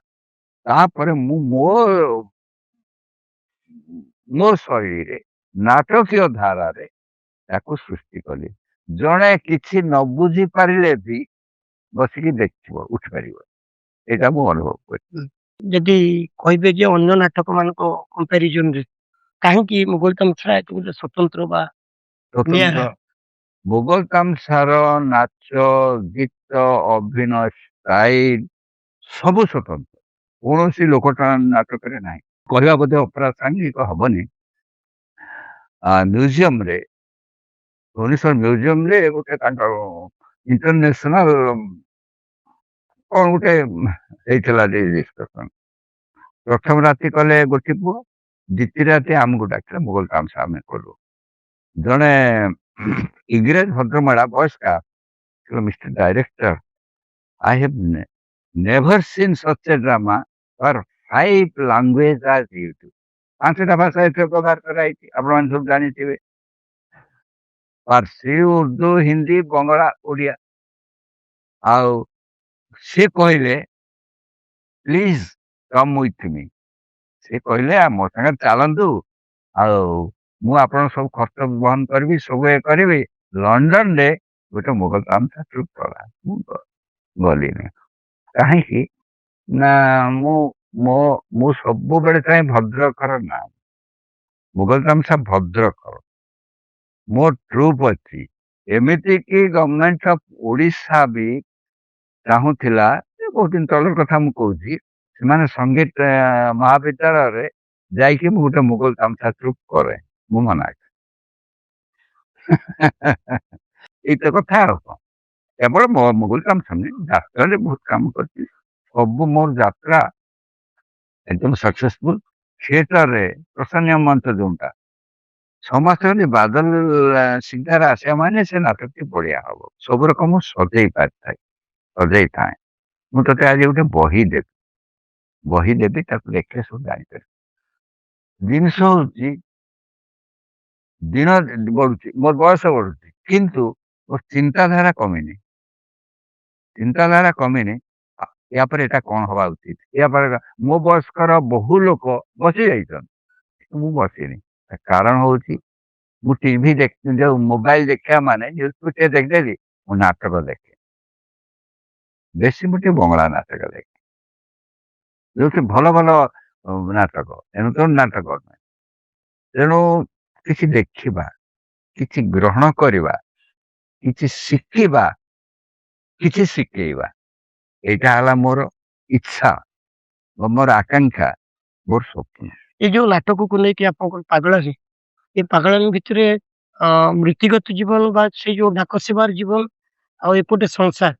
ତାପରେ ମୁଁ ମୋ ଶୈଳୀରେ ନାଟକୀୟ ଧାରାରେ ତାକୁ ସୃଷ୍ଟି କଲି। ଜଣେ କିଛି ନ ବୁଝି ପାରିଲେ ବି ବସିକି ଦେଖିବ, ଉଠିପାରିବ। ଏଇଟା ମୁଁ ଅନୁଭବ କରିଛି। ଯଦି କହିବେ ଯେ ଅନ୍ୟ ନାଟକ ମାନଙ୍କ କମ୍ପାରିଜନରେ କାହିଁକି ମୁଗଲ ତାମସା ଏତେ ଗୋଟେ ସ୍ୱତନ୍ତ୍ର ବା ସ୍ୱତନ୍ତ୍ର ନିଆରା? ମୁଗଲ ତାମସାର ନାଚ, ଗୀତ, ଅଭିନୟ ଷ୍ଟାଇଲ ସବୁ ସ୍ୱତନ୍ତ୍ର, କୌଣସି ଲୋକଟା ନାଟକରେ ନାହିଁ। କହିବା ବୋଧେ ଅପରାଧ ସାଙ୍ଗିକ ହବନି। ମ୍ୟୁଜିୟମରେ, ଭୁବନେଶ୍ୱର ମ୍ୟୁଜିୟମରେ ଗୋଟେ ତାଙ୍କର ଇଣ୍ଟରନ୍ୟାସନାଲ କଣ ଗୋଟେ ହେଇଥିଲା ଡିସ୍କସନ। ପ୍ରଥମ ରାତି କଲେ ଗୋଟି ପୁଅ, ଦ୍ୱିତୀୟ ରାତି ଆମକୁ ଡାକିଲେ, ମୁଗଲ ତାମସା ଆମେ କଲୁ। ଜଣେ ଇଂରେଜ ଭଦ୍ରମଳା ବୟସ୍କା, mister director, I have never seen such a drama for 5 language as YouTube. 5ଟା ଭାଷା ଏଥିରେ ବ୍ୟବହାର କରାଯାଇଛି, ଆପଣମାନେ ସବୁ ଜାଣିଥିବେ। ପାର୍ସି, ଉର୍ଦ୍ଦୁ, ହିନ୍ଦୀ, ବଙ୍ଗଳା, ଓଡ଼ିଆ। ଆଉ ସେ କହିଲେ ପ୍ଲିଜ କମ୍ ୱିଥ୍ ମି। ସେ କହିଲେ ମୋ ସାଙ୍ଗରେ ଚାଲନ୍ତୁ, ଆଉ ମୁଁ ଆପଣଙ୍କ ସବୁ ଖର୍ଚ୍ଚ ବହନ କରିବି, ସବୁ ଏ କରିବି। ଲଣ୍ଡନରେ ଗୋଟେ ମୁଗଲ ତାମସା ଟ୍ରୁପ୍ କଲା, ମୁଁ ଗଲିନି। କାହିଁକି ନା ମୁଁ ସବୁବେଳେ ଚାହେଁ ଭଦ୍ରକର ନା, ମୁଗଲ ତାମସା ଭଦ୍ରକର। ମୋ ଟ୍ରୁପ୍ ଅଛି। ଏମିତି କି ଗଭର୍ଣ୍ଣମେଣ୍ଟ ଅଫ ଓଡିଶା ବି ଚାହୁଁଥିଲା, ବହୁତ ଦିନ ତଳର କଥା ମୁଁ କହୁଛି, ସେମାନେ ସଙ୍ଗୀତ ମହାବିଦ୍ୟାଳୟରେ ଯାଇକି ମୁଁ ଗୋଟେ ମୁଗଲ ତାମସା ଟ୍ରୁପ୍ କରେ, ମୁଁ ମନା କରେ। ଏଇତ କଥା ଆଉ କଣ। କେବଳ ମୁଗଲ ତାମସା ନୁହେଁ, ଯାତ୍ରାରେ ବହୁତ କାମ କରିଛି। ସବୁ ମୋର ଯାତ୍ରା ଏକଦମ ସକ୍ସେସଫୁଲ। ଥିଏଟରରେ ପ୍ରସନ୍ନ ମଞ୍ଚ ଯୋଉଟା, ସମସ୍ତେ ଯଦି ବାଦଲ ସିଂହାର ଆସିବା ମାନେ ସେ ନାଟକଟି ବଢିଆ ହବ। ସବୁ ରକମ ସଜେଇଥାଏ। ମୁଁ ତତେ ଆଜି ଗୋଟେ ବହି ଦେବି, ତାକୁ ଦେଖିଲେ ସବୁ ଜାଣିପାରିବି। ଜିନିଷ ହଉଛି, ଦିନ ବଢୁଛି, ମୋର ବୟସ ବଢୁଛି, କିନ୍ତୁ ମୋର ଚିନ୍ତାଧାରା କମିନି। ୟା ପରେ ଏଟା କଣ ହବା ଉଚିତ, ୟା ପରେ ମୋ ବୟସ୍କର ବହୁ ଲୋକ ବସି ଯାଇଛନ୍ତି, ମୁଁ ବସିନି। କାରଣ ହଉଛି, ମୁଁ ଟିଭି ଯୋଉ ମୋବାଇଲ ଦେଖିବା ମାନେ ଟିକେ ଦେଖିଦେଲି, ମୁଁ ନାଟକ ଦେଖେ। ବେଶୀ ମୁଁ ଟିକେ ବଙ୍ଗଳା ନାଟକ ଦେଖେ, ଯୋଉଠି ଭଲ ଭଲ ନାଟକ, ତେଣୁ ନାଟକ ନୁହେଁ। ତେଣୁ କିଛି ଦେଖିବା, କିଛି ଗ୍ରହଣ କରିବା, କିଛି ଶିଖିବା, କିଛି ଶିଖେଇବା, ଏଇଟା ହେଲା ମୋର ଇଚ୍ଛା, ମୋର ଆକାଂକ୍ଷା, ମୋର ସ୍ୱପ୍ନ। ଏଇ ଯୋଉ ନାଟକକୁ ନେଇକି ଆପଣଙ୍କର ପାଗଳାମୀ, ଏ ପାଗଳାମୀ ଭିତରେ ବୃତ୍ତିଗତ ଜୀବନ ବା ସେଇ ଯୋଉ ଡାକ ସେବାର ଜୀବନ ଆଉ ଏପଟେ ସଂସାର,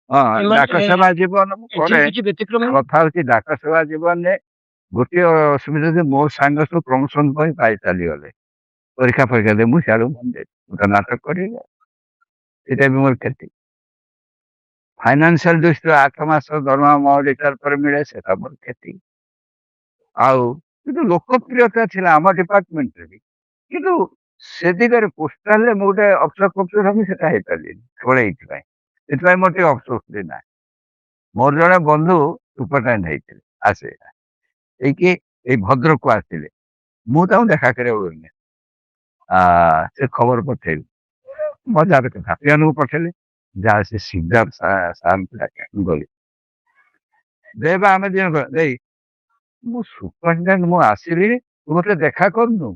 ହଁ, ଏମାନେ ଡାକ ସେବା ଜୀବନ ମୁଁ ଏଥିରେ କରେ। କିଛି ବ୍ୟତିକ୍ରମ ନାହିଁ? କଥା ହଉଛି, ଡାକ ସେବା ଜୀବନରେ ଗୋଟିଏ ଅସୁବିଧା ଯେ ମୋ ସାଙ୍ଗ ସବୁ ପ୍ରମୋସନ ପାଇଁ ପାଇ ଚାଲିଗଲେ, ପରୀକ୍ଷା ଦେଇ, ମୁଁ ସିଆଡୁ ମନ ଦେଇଛି, ମୁଁ ତ ନାଟକ କରିବି, ସେଇଟା ବି ମୋର କ୍ଷତି। ଫାଇନାନ୍ସିଆଲ ଦୃଷ୍ଟିରୁ 8 ମାସ ଦରମା ମୋ ରିଟାୟାର ପରେ ମିଳେ, ସେଟା ମୋର କ୍ଷତି। ଆଉ କିନ୍ତୁ ଲୋକପ୍ରିୟତା ଥିଲା ଆମ ଡିପାର୍ଟମେଣ୍ଟରେ ବି, କିନ୍ତୁ ସେ ଦିଗରେ ପୋଷ୍ଟାଲରେ ମୁଁ ଗୋଟେ ଅଫସର ହେବି, ସେଟା ହେଇପାରିଲିନି କେବଳ ଏଇଥିପାଇଁ। ସେଥିପାଇଁ ମୋର ଟିକେ ଅଫସୋସ ବି ନାହିଁ। ମୋର ଜଣେ ବନ୍ଧୁ ସୁପରଟେଣ୍ଡ ହେଇଥିଲେ, ଏଇ ଭଦ୍ରକକୁ ଆସିଥିଲେ, ମୁଁ ତାଙ୍କୁ ଦେଖା କରିବାକୁ ଗଲି। ସେ ଖବର ପଠେଇଲେ, ମଜାର କଥା, ପିଅନକୁ ପଠେଇଲେ, ଯାହା ସେ ସିଦ୍ଧାର୍ଥ ସାର୍ଙ୍କୁ ଗଲି, ଆମେ ଦି ଜଣ ଦେଇ, ମୁଁ ସୁପରଟେଣ୍ଡେଣ୍ଟ, ମୁଁ ଆସିଲି, ତୁ ମତେ ଦେଖା କରୁନୁ?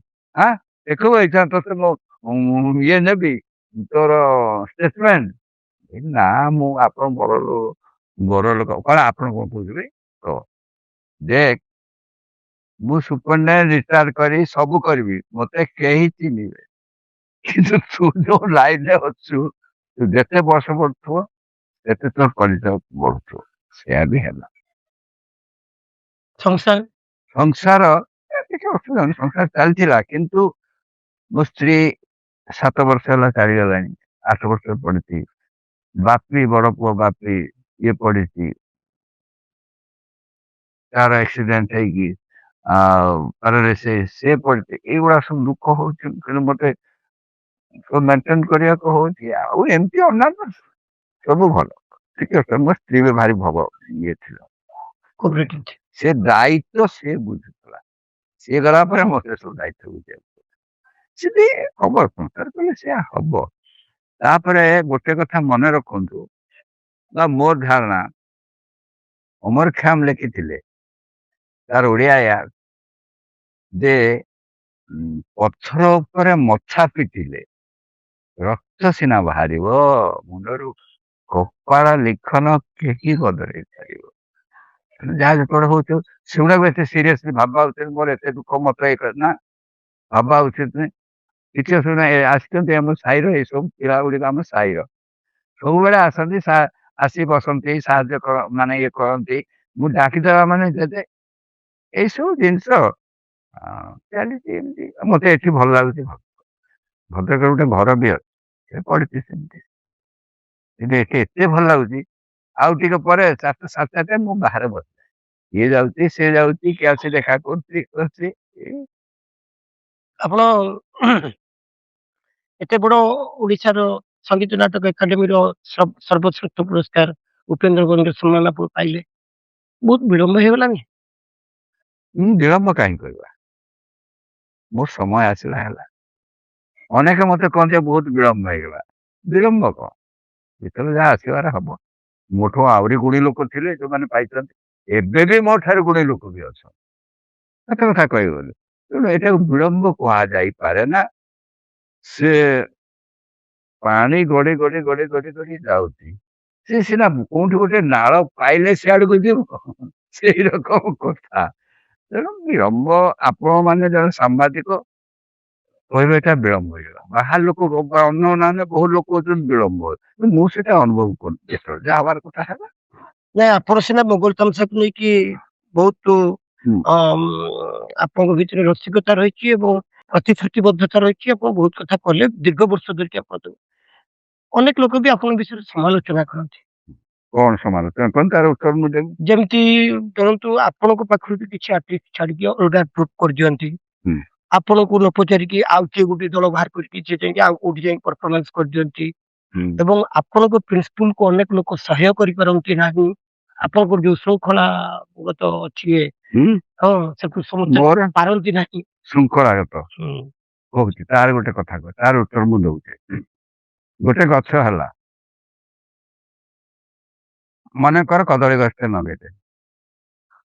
ଦେଖିବୁ, ଏଇଟା ତତେ ମୁଁ ଇଏ ନେବି, ତୋର ଷ୍ଟେଟମେଣ୍ଟ। ନା ମୁଁ ଆପଣ ବଡ ଲୋକ କଣ ଆପଣ କଣ କହୁଥିବେ ତ ଦେଖ ମୁଁ ସୁପରିନଟେଣ୍ଡେଣ୍ଟ ରିଟାୟାର କରି ସବୁ କରିବି ମତେ କେହି ଚିହ୍ନିବେ କିନ୍ତୁ ତୁ ଯୋଉ ଲାଇନରେ ଅଛୁ ତୁ ଯେତେ ବର୍ଷ ବଢୁଥିବ ସେତେ ତୋ ପରିଚୟ ବଢୁଥିବ ସେୟା ବି ହେଲା ସଂସାର ସଂସାର କିଛି ଅସୁବିଧା ନାହିଁ ସଂସାର ଚାଲିଥିଲା କିନ୍ତୁ ମୋ ସ୍ତ୍ରୀ 7 ବର୍ଷ ହେଲା ଚାଲିଗଲାଣି 8 ବର୍ଷ ପଡିଛି ବାପି ବଡ ପୁଅ ବାପି ଇଏ ପଡିଛି ତାର ଆକ୍ସିଡେଣ୍ଟ ହେଇକି ସେ ପଡିଛି ଏଇଗୁଡା ସବୁ ଦୁଃଖ ହଉଛି କିନ୍ତୁ ମତେ ସବୁ ମେଣ୍ଟେନ କରିବାକୁ ହଉଛି ଆଉ ଏମିତି ଅନ୍ୟାନ୍ୟ ସବୁ ଭଲ ଠିକ ଅଛି ମୋ ସ୍ତ୍ରୀ ବି ଭାରି ଇଏ ଥିଲା କୋପରେଟିଭ। ସେ ଦାୟିତ୍ୱ ସେ ବୁଝୁଥିଲା ସିଏ ଗଲା ପରେ ମତେ ସବୁ ଦାୟିତ୍ୱ ବୁଝିବାକୁ ସେଠି ହବ ସଂସାର କଲେ ସେ ହବ ତାପରେ ଗୋଟେ କଥା ମନେ ରଖନ୍ତୁ ବା ମୋର ଧାରଣା ଅମର ଖ୍ୟାମ ଲେଖିଥିଲେ ତାର ଓଡିଆ ଯେ ପଥର ଉପରେ ମଛା ପିଟିଲେ ରକ୍ତ ସିନା ବାହାରିବ ମୁଣ୍ଡରୁ କପାଳ ଲିଖନ କେହି ବଦଳେଇ ପାରିବ ଯାହା ଯେତେବେଳେ ହଉଛ ସେଗୁଡାକୁ ଏତେ ସିରିୟସଲି ଭାବା ଉଚିତ ମୋର ଏତେ ଦୁଃଖ ମତ ନା ଭାବା ଉଚିତ ନୁହେଁ କିଛି ଅସୁବିଧା ଆସିଛନ୍ତି ଆମ ସାହିର ଏଇସବୁ ପିଲା ଗୁଡିକ ଆମ ସାହିର ସବୁବେଳେ ଆସନ୍ତି ଆସି ବସନ୍ତି ସାହାଯ୍ୟ ମାନେ ଇଏ କରନ୍ତି ମୁଁ ଡାକିଦେବା ମାନେ ଯେତେ ଏଇସବୁ ଜିନିଷ ଚାଲିଛି ଏମିତି ମତେ ଏଠି ଭଲ ଲାଗୁଛି ଭଦ୍ରକରେ ଗୋଟେ ଘର ବି ଅଛି ସେ ପଡିଛି ସେମିତି କିନ୍ତୁ ଏଠି ଏତେ ଭଲ ଲାଗୁଛି ଆଉ ଟିକେ ପରେ 7:30 ମୁଁ ବାହାରେ ବସିଯାଏ ଇଏ ଯାଉଛି ସେ ଯାଉଛି କିଏ ଆସି ଦେଖା କରୁଛି ଆପଣ ଏତେ ବଡ ଓଡିଶାର ସଙ୍ଗୀତ ନାଟକ ଏକାଡେମୀର ସର୍ବଶ୍ରେଷ୍ଠ ପୁରସ୍କାର ଉପେନ୍ଦ୍ର ଗଣେଶ ସମ୍ମାନ ଆପଣ ପାଇଲେ ବହୁତ ବିଳମ୍ବ ହେଇଗଲାନି। ମୁଁ ବିଳମ୍ବ କାହିଁ କରିବା ମୋ ସମୟ ଆସିଲା ହେଲା ଅନେକ ମତେ କହନ୍ତି ବହୁତ ବିଳମ୍ବ ହେଇଗଲା ବିଳମ୍ବ କଣ ଯେତେବେଳେ ଯାହା ଆସିବାର ହବ ମୋଠୁ ଆହୁରି ଗୁଣୀ ଲୋକ ଥିଲେ ଯୋଉମାନେ ପାଇଛନ୍ତି ଏବେ ବି ମୋ ଠାରୁ ଗୁଣୀ ଲୋକ ବି ଅଛନ୍ତି ସତ କଥା କହିଗଲେ ତେଣୁ ଏଟାକୁ ବିଳମ୍ବ କୁହାଯାଇପାରେ ନା ସେ ପାଣି ଗଡି ଗଡି ଗଡି ଗଡି ଗଡି ଯାଉଛି ସେ ସିନା କୋଉଠି ଗୋଟେ ନାଳ ପାଇଲେ ସିଆଡକୁ ଯିବ ସେଇ ରକମ କଥା ତେଣୁ ବିଳମ୍ବ ଆପଣ ମାନେ ଜଣେ ସାମ୍ବାଦିକ କହିବେ ଏଟା ବିଳମ୍ବ ହେଇଗଲା ବାହାର ଲୋକ ଅନ୍ୟ ବହୁତ ଲୋକ ଅଛନ୍ତି ବିଳମ୍ବ ମୁଁ ସେଟା ଅନୁଭବ କରୁଛି ଯେତେବେଳେ ଯାହା ହବାର କଥା ହେଲା ନାଇଁ ଆପଣ ସିନା ମୋଗଲ ତାମସାକୁ ନେଇକି ବହୁତ ହୁଁ। ଆପଣଙ୍କ ଭିତରେ ରସିକତା ରହିଛି ଏବଂ ପ୍ରତିଶ୍ରୁତିବଦ୍ଧତା ରହିଛି ଆପଣ ବହୁତ କଥା କଲେ ଦୀର୍ଘ ବର୍ଷ ଧରିକି ଆପଣ ଅନେକ ଲୋକ ବି ଆପଣଙ୍କ ବିଷୟରେ ସମାଲୋଚନା କରନ୍ତି କଣ ସମାଲୋଚନା କଣ ତାର ଉତ୍ତର ମୁଁ ଦେବି ଯେମିତି ଧରନ୍ତୁ ଆପଣଙ୍କ ପାଖରୁ ବି କିଛି ଆର୍ଟିଷ୍ଟ ଛାଡିକି ଅଲଗା ଗ୍ରୁପ କରିଦିଅନ୍ତି ହୁଁ। ଆପଣଙ୍କୁ ନ ପଚାରିକି ଆଉ କିଏ ଗୋଟେ ଦଳ ବାହାର କରିକି ସେ ଯାଇକି ଆଉ କୋଉଠି ଯାଇ ପରଫର୍ମାନ୍ସ କରିଦିଅନ୍ତି ହୁଁ। ଏବଂ ଆପଣଙ୍କ ପ୍ରିନ୍ସିପୁଲକୁ ଅନେକ ଲୋକ ସହ୍ୟ କରିପାରନ୍ତି ନାହିଁ ଆପଣଙ୍କର ଯୋଉ ଶୃଙ୍ଖଳାଗତ ଅଛି ହଁ ସେକୁ ସମସ୍ତେ ମୋର ପାରନ୍ତି ନାହିଁ। ଶୃଙ୍ଖଳାଗତ କହୁଛି ତାର ଗୋଟେ କଥା କହ ତାର ଉତ୍ତର ମୁଁ ଦଉଛି ଗୋଟେ ଗଛ ହେଲା ମନେକର କଦଳୀ ଗଛଟେ ଲଗେଇଲେ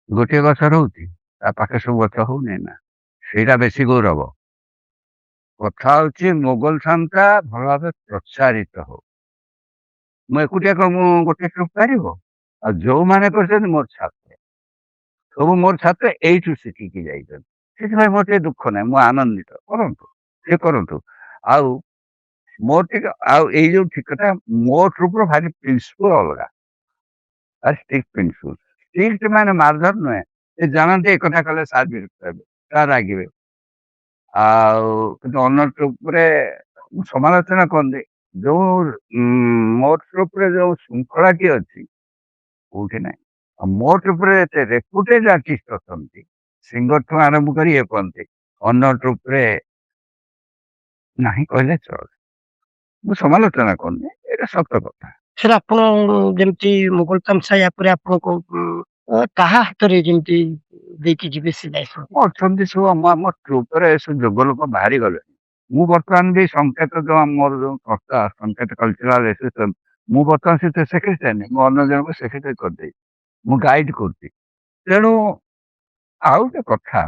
ଗୋଟିଏ ଗଛ ରହୁଛି ତା ପାଖେ ସବୁ ଗଛ ହଉନି ନା ସେଇଟା ବେଶୀ ଗୌରବ କଥା ହଉଛି ମୋଗଲ ଶାନ୍ତା ଭଲ ଭାବେ ପ୍ରଚାରିତ ହଉ ମୁଁ ଏକୁଟିଆ କଣ ମୁଁ ଗୋଟେ ଟ୍ରୁପ ପାରିବ ଆଉ ଯୋଉମାନେ କରିଛନ୍ତି ମୋର ଛାତ୍ର ସବୁ ମୋର ଛାତ୍ର ଏଇଠୁ ଶିଖିକି ଯାଇଛନ୍ତି ସେଥିପାଇଁ ମୋର ଟିକେ ଦୁଃଖ ନାହିଁ ମୁଁ ଆନନ୍ଦିତ କରନ୍ତୁ ସେ କରନ୍ତୁ ଆଉ ମୋର ଟିକେ ଆଉ ଏଇ ଯୋଉ ଠିକ କଥା ମୋ ଟ୍ରୁପର ଭାରି ପ୍ରିନ୍ସିପଲ ଅଲଗା ଷ୍ଟ୍ରିକ୍ଟ ପ୍ରିନ୍ସିପଲ ଷ୍ଟ୍ରିକ୍ଟ ମାନେ ମାରଧର ନୁହେଁ ସେ ଜାଣନ୍ତି ଏ କଥା କଲେ ସାର୍ ବିରକ୍ତ ହେବେ ସାର୍ ରାଗିବେ ଆଉ କିନ୍ତୁ ଅନ୍ୟ ଟ୍ରୁପରେ ସମାଲୋଚନା କରନ୍ତି ଯୋଉ ମୋ ଟ୍ରୁପରେ ଯୋଉ ଶୃଙ୍ଖଳାଟି ଅଛି କୋଉଠି ନାହିଁ ଆଉ ମୋ ଟ୍ରୁପରେ ଏତେ ରେପୁଟେଡ୍ ଆର୍ଟିଷ୍ଟ ଅଛନ୍ତି ସିଙ୍ଗରଠୁ ଆରମ୍ଭ କରି ଇଏ କୁହନ୍ତି ଅନ୍ୟ ଟ୍ରୁପରେ ନାହିଁ କହିଲେ ଚଳେ ମୁଁ ସମାଲୋଚନା କରୁନି ଏଇଟା ସତ କଥା ସେଟା ଆପଣ ଯେମିତି ମୋଗଲ ତାମସା ୟା ପରେ ଆପଣଙ୍କ କାହା ହାତରେ ଯେମିତି ଦେଇକି ଯିବେ ସେ ଦାୟିତ୍ୱ ଅଛନ୍ତି ସବୁ ଆମ ଟ୍ରୁପରେ ସବୁ ଯୋଗ ଲୋକ ବାହାରି ଗଲେଣି ମୁଁ ବର୍ତ୍ତମାନ ବି ସଂକେତ ଯୋଉ ମୋର ଯୋଉ ସଂସ୍ଥା ସଂକେତ କଲଚରାଲ ଆସୋସିଏସନ ମୁଁ ବର୍ତ୍ତମାନ ସେଥିରେ ସେକ୍ରେଟାରୀ ନାହିଁ ମୁଁ ଅନ୍ୟ ଜଣଙ୍କୁ ସେକ୍ରେଟାରୀ କରିଦେଇଛି ମୁଁ ଗାଇଡ କରୁଛି ତେଣୁ ଆଉ ଗୋଟେ କଥା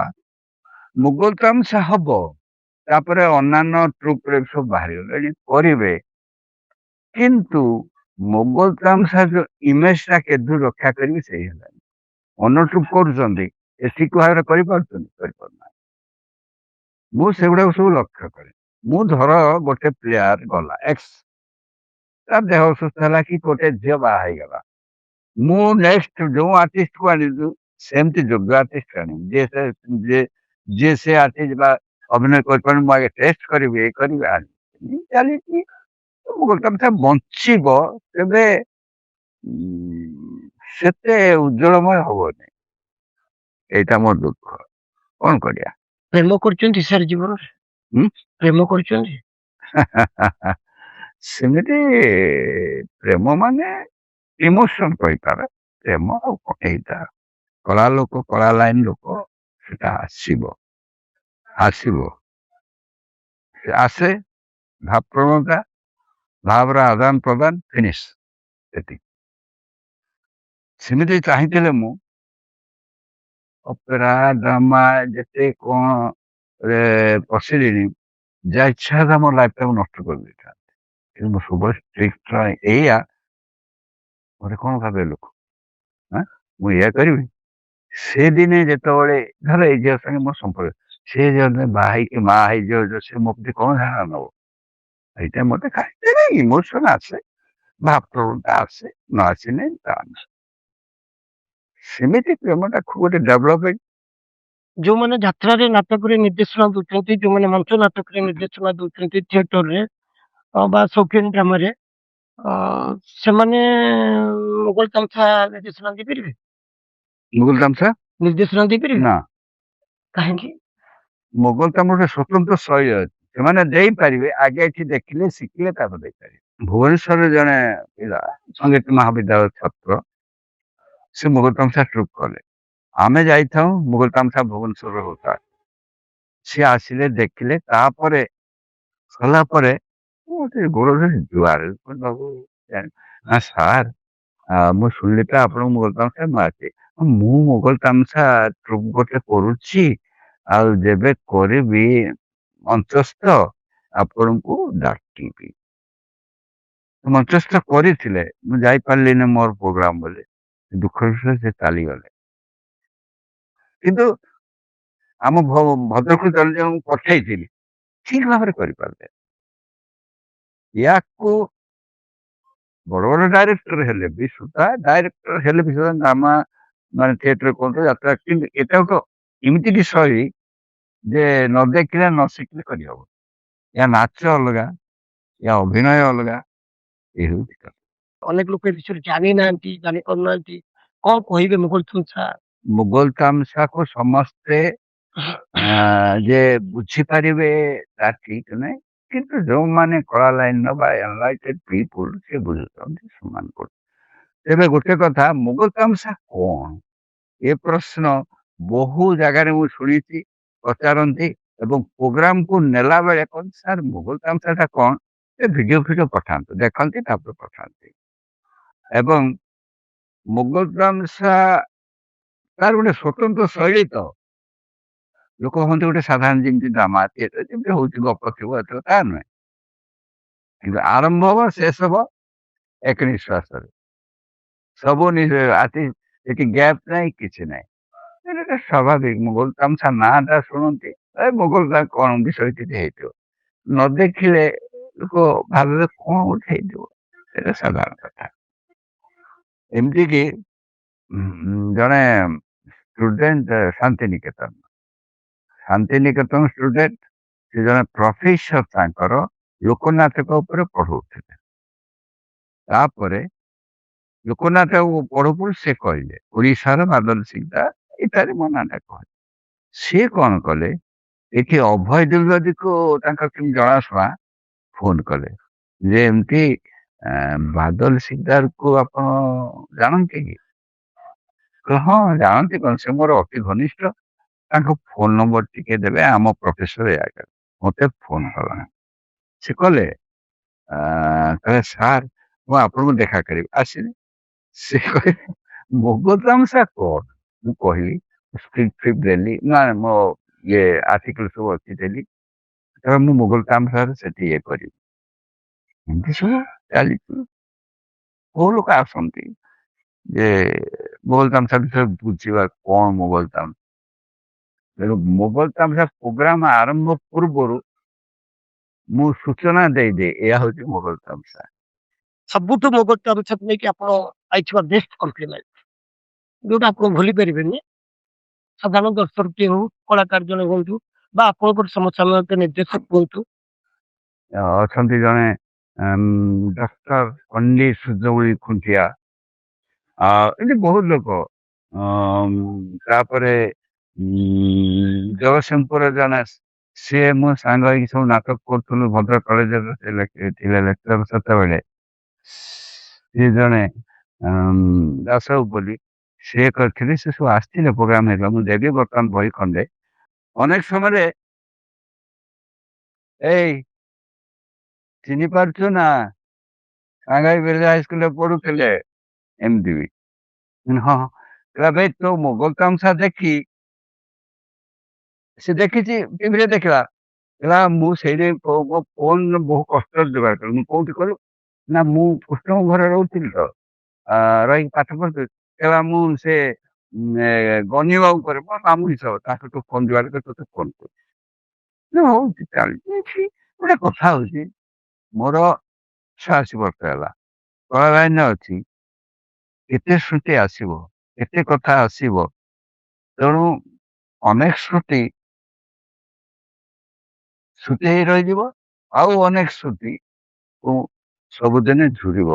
ମୋଗଲ ତାମସା ହବ ତାପରେ ଅନ୍ୟାନ୍ୟ ଟ୍ରୁପରେ ସବୁ ବାହାରିଗଲେଣି କରିବେ କିନ୍ତୁ ମୋଗଲ ତାମସା ଯୋଉ ଇମେଜ ଟା କେଦୂର ରକ୍ଷା କରିବି ସେଇ ହେଲାନି। ଅନଟ୍ରୁପ୍ କରୁଛନ୍ତି, ଏତିକି ଭାବରେ କରିପାରୁଛନ୍ତି, କରିପାରୁନାହାନ୍ତି। ମୁଁ ସେଗୁଡାକୁ ସବୁ ଲକ୍ଷ୍ୟ କରେ। ମୁଁ ଧର ଗୋଟେ ପ୍ଲେୟାର ଗଲା ଏକ୍ସ, ତା ଦେହ ଅସୁସ୍ଥ ହେଲା କି ଗୋଟେ ଝିଅ ବାହା ହେଇଗଲା, ମୁଁ ନେକ୍ସଟ ଯୋଉ ଆର୍ଟିଷ୍ଟ କୁ ଆଣିଛୁ ସେମିତି ଯୋଗ୍ୟ ଆର୍ଟିଷ୍ଟ ଆଣିବି, ଯିଏ ସେ ଆର୍ଟିଷ୍ଟ ବା ଅଭିନୟ କରିପାରୁନି, ମୁଁ ଆଗେ ଟେଷ୍ଟ କରିବି, ଇଏ କରିବି, ଆଣିବି। ଚାଲିଛି। ମୁଁ ଗୋଟେ କଥା ବଞ୍ଚିବ, ତେବେ ସେତେ ଉଜ୍ଜଳମୟ ହବନି। ଏଇଟା ମୋ ଦୁଃଖ। କଣ କରିବା? ପ୍ରେମ କରୁଛନ୍ତି ସାର୍ ଜୀବନରେ? ହୁଁ? ପ୍ରେମ କରୁଛନ୍ତି? ସେମିତି ପ୍ରେମ ମାନେ ଇମୋସନ କହିପାରେ, ପ୍ରେମ ଆଉ କଣ ଏଇଟା କଳା ଲୋକ, କଳା ଲାଇନ ଲୋକ, ସେଟା ଆସିବ, ଆସିବ, ସେ ଆସେ, ଭାବ ପ୍ରବଣତା, ଭାବର ଆଦାନ ପ୍ରଦାନ, ଫିନିଶ, ଏତିକି। ସେମିତି ଚାହିଁଥିଲେ ମୁଁ ଅପେରା, ଡ୍ରାମା ଯେତେ କଣ ପଶିଲିଣି, ଯାହା ଇଚ୍ଛା ହେଲା ମୋ ଲାଇଫ ଟାକୁ ନଷ୍ଟ କରିଦେଇଥାନ୍ତି। କିନ୍ତୁ ମୁଁ ସବୁବେଳେ ଷ୍ଟ୍ରିକ୍ଟ ଏଇଆ, ଗୋଟେ କଣ ଭାବେ ଲୋକ, ମୁଁ ଏଇଆ କରିବି। ସେ ଦିନେ ଯେତେବେଳେ ଧର ଏଇ ଝିଅ ସାଙ୍ଗେ ମୋ ସମ୍ପର୍କ, ସେ ଜଣେ ବାହା ହେଇକି ମା ହେଇଯିବ, ସେ ମୋ ପ୍ରତି କଣ ଧାରଣା ନବ, ଏଇଟା ମତେ ଖାଲି ଇମୋସନ ଆସେ, ଭାବ ପ୍ରବଣତା ଆସେ, ନ ଆସିଲେ ତା ନାହିଁ। ସେମିତି ପ୍ରେମଟା ଖୁବ ଗୋଟେ ଡେଭଲପିଂ। ଯୋଉମାନେ ଯାତ୍ରାରେ ନାଟକରେ ନିର୍ଦ୍ଦେଶନା ଦଉଛନ୍ତି, ଯୋଉମାନେ ମଞ୍ଚ ନାଟକରେ ନିର୍ଦ୍ଦେଶନା ଦଉଛନ୍ତି, ଥିଏଟରରେ ବା ସୌଖିନ ଡ୍ରାମାରେ, ସେମାନେ ମୋଗଲ ତାମସା ନିର୍ଦ୍ଦେଶନା ଦେଇପାରିବେ? ମୁଗଲ ତାମସା ନିର୍ଦ୍ଦେଶନା ଦେଇପାରିବେ? ନା, କାହିଁକି? ମୋଗଲ ତାମର ଗୋଟେ ସ୍ୱତନ୍ତ୍ର ଶୈଳୀ ଅଛି, ସେମାନେ ଦେଇପାରିବେ, ଆଗେ ଏଠି ଦେଖିଲେ ଶିଖିଲେ ତାପରେ ଦେଇପାରିବେ। ଭୁବନେଶ୍ୱରରେ ଜଣେ ପିଲା, ସଙ୍ଗୀତ ମହାବିଦ୍ୟାଳୟ ଛାତ୍ର, ସେ ମୋଗଲ ତାମସା ଟ୍ରୁପ୍ କଲେ। ଆମେ ଯାଇଥାଉ, ମୋଗଲ ତାମସା ଭୁବନେଶ୍ୱରରେ ହଉଥାଏ। ସିଏ ଆସିଲେ, ଦେଖିଲେ, ତାପରେ ସରିଲା ପରେ ମୁଁ ଟିକେ ଗୋଡ ଧରି ଜୁହାର ବାବୁ, ନା ସାର୍, ମୁଁ ଶୁଣିଲି ତ ଆପଣଙ୍କୁ ମୋଗଲ ତାମସା, ମୁଁ ଆସି ମୁଁ ମୋଗଲ ତାମସା ଟ୍ରୁପ୍ ଗୋଟେ କରୁଛି, ଆଉ ଯେବେ କରିବି ମଞ୍ଚସ୍ଥ ଆପଣଙ୍କୁ ଡାକିବି। ମଞ୍ଚସ୍ଥ କରିଥିଲେ, ମୁଁ ଯାଇପାରିଲିନି ମୋର ପ୍ରୋଗ୍ରାମ ବୋଲି, ଦୁଃଖ ବିଷୟ ସେ ଚାଲିଗଲେ। କିନ୍ତୁ ଆମ ଭଦ୍ରକରୁ ଜଣେ ଜଣଙ୍କୁ ପଠେଇଥିଲି, ଠିକ ଭାବରେ କରିପାରିଲେ। ୟାକୁ ବଡ ବଡ ଡାଇରେକ୍ଟର ହେଲେ ବି ସୁଦ୍ଧା, ଡାଇରେକ୍ଟର ହେଲେ ବି ସୁଦ୍ଧା, ଡ୍ରାମା ମାନେ ଥିଏଟର କୁହନ୍ତୁ, ଯାତ୍ରା, କିନ୍ତୁ ଏଟା ଗୋଟେ ଏମିତି କି ଶୈଳୀ ଯେ ନ ଦେଖିଲେ ନ ଶିଖିଲେ କରିହବ। ୟା ନାଚ ଅଲଗା, ୟା ଅଭିନୟ ଅଲଗା, ଏଇ ହଉଛି କଥା। ଅନେକ ଲୋକ ଏ ବିଷୟରେ ଜାଣିନାହାନ୍ତି, ଜାଣିପାରୁନାହାନ୍ତି, କଣ କହିବେ ମୋଗଲ ତାମସା? ମୋଗଲ ତାମସାକୁ ସମସ୍ତେ ଯେ ବୁଝିପାରିବେ ତା ଠିକ ନାହିଁ, କିନ୍ତୁ ଯୋଉମାନେ କଳା ଲାଇନ ବା ଏନଲାଇଟେଡ ପିପୁଲ, ସେ ବୁଝୁଛନ୍ତି, ସେମାନେ କରୁଛନ୍ତି। ତେବେ ଗୋଟେ କଥା, ମୋଗଲ ତାମସା କଣ, ଏ ପ୍ରଶ୍ନ ବହୁ ଜାଗାରେ ମୁଁ ଶୁଣିଛି, ପଚାରନ୍ତି, ଏବଂ ପ୍ରୋଗ୍ରାମକୁ ନେଲା ବେଳେ କହନ୍ତି, ସାର୍ ମୋଗଲ ତାମସାଟା କଣ, ଏ ଭିଡିଓ ପଠାନ୍ତୁ, ଦେଖନ୍ତି, ତାପରେ ପଠାନ୍ତି। ଏବଂ ମୋଗଲ ତାମସା ତାର ଗୋଟେ ସ୍ୱତନ୍ତ୍ର ଶୈଳୀ ତ, ଲୋକ କହନ୍ତି ଗୋଟେ ସାଧାରଣ ଯେମିତି ଡ୍ରାମା ଥିଏଟର ଯେମିତି ହଉଛି, ଗପ ଥିବ, ଏଥର ତା ନୁହେଁ। କିନ୍ତୁ ଆରମ୍ଭ ହବ, ଶେଷ ହବ ଏକ ନିଶ୍ୱାସରେ, ସବୁ ଏଠି ଗ୍ୟାପ ନାହିଁ, କିଛି ନାହିଁ। ଏଇଟା ସ୍ୱାଭାବିକ। ମୋଗଲ ତାମସା ନାଁଟା ଶୁଣନ୍ତି, ମୋଗଲ କଣ ବିଷୟ କିଛି ହେଇଥିବ, ନ ଦେଖିଲେ ଲୋକ ଭାବିବେ କଣ ଗୋଟେ ହେଇଥିବ, ଏଇଟା ସାଧାରଣ କଥା। ଏମିତି କି ଜଣେ ଷ୍ଟୁଡେଣ୍ଟ ଶାନ୍ତିନିକେତନ ଷ୍ଟୁଡେଣ୍ଟ, ସେ ଜଣେ ପ୍ରଫେସର ତାଙ୍କର ଲୋକନାଟକ ଉପରେ ପଢଉଥିଲେ। ତାପରେ ଲୋକନାଟକ ପଢୁ ସେ କହିଲେ, ଓଡିଶାର ବାଦଲ ସିଂଦା ଏଇଟାରେ ମୋ ନାଟା କହିଲେ। ସିଏ କଣ କଲେ, ଏଠି ଅଭୟ ଦ୍ୱିବେଦୀକୁ ତାଙ୍କର କେମିତି ଜଣାଶୁଣା ଫୋନ କଲେ, ଯେ ଏମିତି ବାଦଲ ସିକଦାରକୁ ଆପଣ ଜାଣନ୍ତି କି? ହଁ ଜାଣନ୍ତି, କଣ, ସେ ମୋର ଅତି ଘନିଷ୍ଠ, ତାଙ୍କ ଫୋନ ନମ୍ବର ଟିକେ ଦେବେ, ଆମ ପ୍ରଫେସର ଏଇଆ କଲେ। ମତେ ଫୋନ କଲା, ସେ କଲେ ସାର୍ ମୁଁ ଆପଣଙ୍କୁ ଦେଖା କରିବି, ଆସିଲେ। ସେ କହିଲେ ମୋଗଲ ତାମସା କଣ? ମୁଁ କହିଲି ସ୍କ୍ରିପ୍ଟ ଦେଲି, ନା ମୋ ଇଏ ଆର୍ଟିକଲ ସବୁ ଅଛି ଦେଲି, ମୁଁ ମୋଗଲ ତାମସାରେ ସେଠି ଇଏ କରିବି। ଏମିତି ସବୁ ଚାଲିଛି। ବହୁ ଲୋକ ଆସନ୍ତି ଯେ ମୋଗଲ ତାମସା ବିଷୟରେ ବୁଝିବା କଣ ମୋଗଲ ତାମସା। ତେଣୁ ମୋଗଲ ତାମସା ପ୍ରୋଗ୍ରାମ ଆରମ୍ଭ ପୂର୍ବରୁ ମୁଁ ସୂଚନା ଦେଇଦିଏ ଏହା ହଉଛି ମୋଗଲ ତାମସା। ସବୁଠୁ ମୋଗଲ ତାମସାକୁ ନେଇକି ଆପଣ ପାଇଥିବା ବେଷ୍ଟ କମ୍ପ୍ଲିମେଣ୍ଟ ଯୋଉଟା ଆପଣ ଭୁଲି ପାରିବେନି, ସାଧାରଣ ଦର୍ଶକଟିଏ ହଉ, କଳାକାର ଜଣେ ହୁଅନ୍ତୁ ବା ଆପଣଙ୍କର ସମସାମୟିକ ନିର୍ଦ୍ଦେଶକ ହୁଅନ୍ତୁ, ଅଛନ୍ତି ଜଣେ ଡକ୍ଟର ପଣ୍ଡିତ ସୂର୍ଯ୍ୟମଣି ଖୁଣ୍ଟିଆ, ଏମିତି ବହୁତ ଲୋକ। ତାପରେ ଜଗତସିଂହପୁର ଜଣେ, ସିଏ ମୋ ସାଙ୍ଗ ହେଇକି ସବୁ ନାଟକ କରୁଥିଲୁ ଭଦ୍ରକ କଲେଜରେ ଥିଲେ ଲେକ୍ଚର ସେତେବେଳେ। ସିଏ ଜଣେ ଦାସ ବୋଲି ସିଏ କରିଥିଲେ, ସେ ସବୁ ଆସିଥିଲେ ପ୍ରୋଗ୍ରାମ ହେଇଥିଲା। ମୁଁ ଦେବି ବର୍ତ୍ତମାନ ବହି ଖଣ୍ଡେ। ଅନେକ ସମୟରେ ଏଇ ଚିହ୍ନି ପାରୁଛୁ ନା, ସାଙ୍ଗ ହେଇ ବିରଜା ହାଇସ୍କୁଲରେ ପଢୁଥିଲେ, ଏମିତି ବି। ହଁ କହିଲା ଭାଇ ତୋ ମୋଗଲ ତାମସା ଦେଖି, ସେ ଦେଖିଛି ଟିଭିରେ ଦେଖିଲା, କହିଲା ମୁଁ ସେଇଠି ମୋ ଫୋନ ବହୁ କଷ୍ଟରେ ଯୋଗାଡ଼ କଲି। ମୁଁ କୋଉଠି କଲୁ ନା, ମୁଁ କୃଷ୍ଣଙ୍କ ଘରେ ରହୁଥିଲି ତ, ରହିକି ପାଠ ପଢୁଥିଲି। କହିଲା ମୁଁ ସେ ଗନି ବାବୁ ପରେ ମୋ ମାମୁଁ ହିସାବ ତାକୁ ତୁ ଫୋନ ଯୋଗାଡ଼ କରି ତୋତେ ଫୋନ କରୁଛି। ହଉଛି ଚାଲିଛି। ଗୋଟେ କଥା ହଉଛି, ମୋର 86 ବର୍ଷ ହେଲା, କଳା ଲାଇନରେ ଅଛି, କେତେ ସ୍ମୃତି ଆସିବ, କେତେ କଥା ଆସିବ। ତେଣୁ ଅନେକ ସ୍ମୃତି ହେଇ ରହିଯିବ, ଆଉ ଅନେକ ସ୍ମୃତି ସବୁଦିନେ ଝୁରିବ।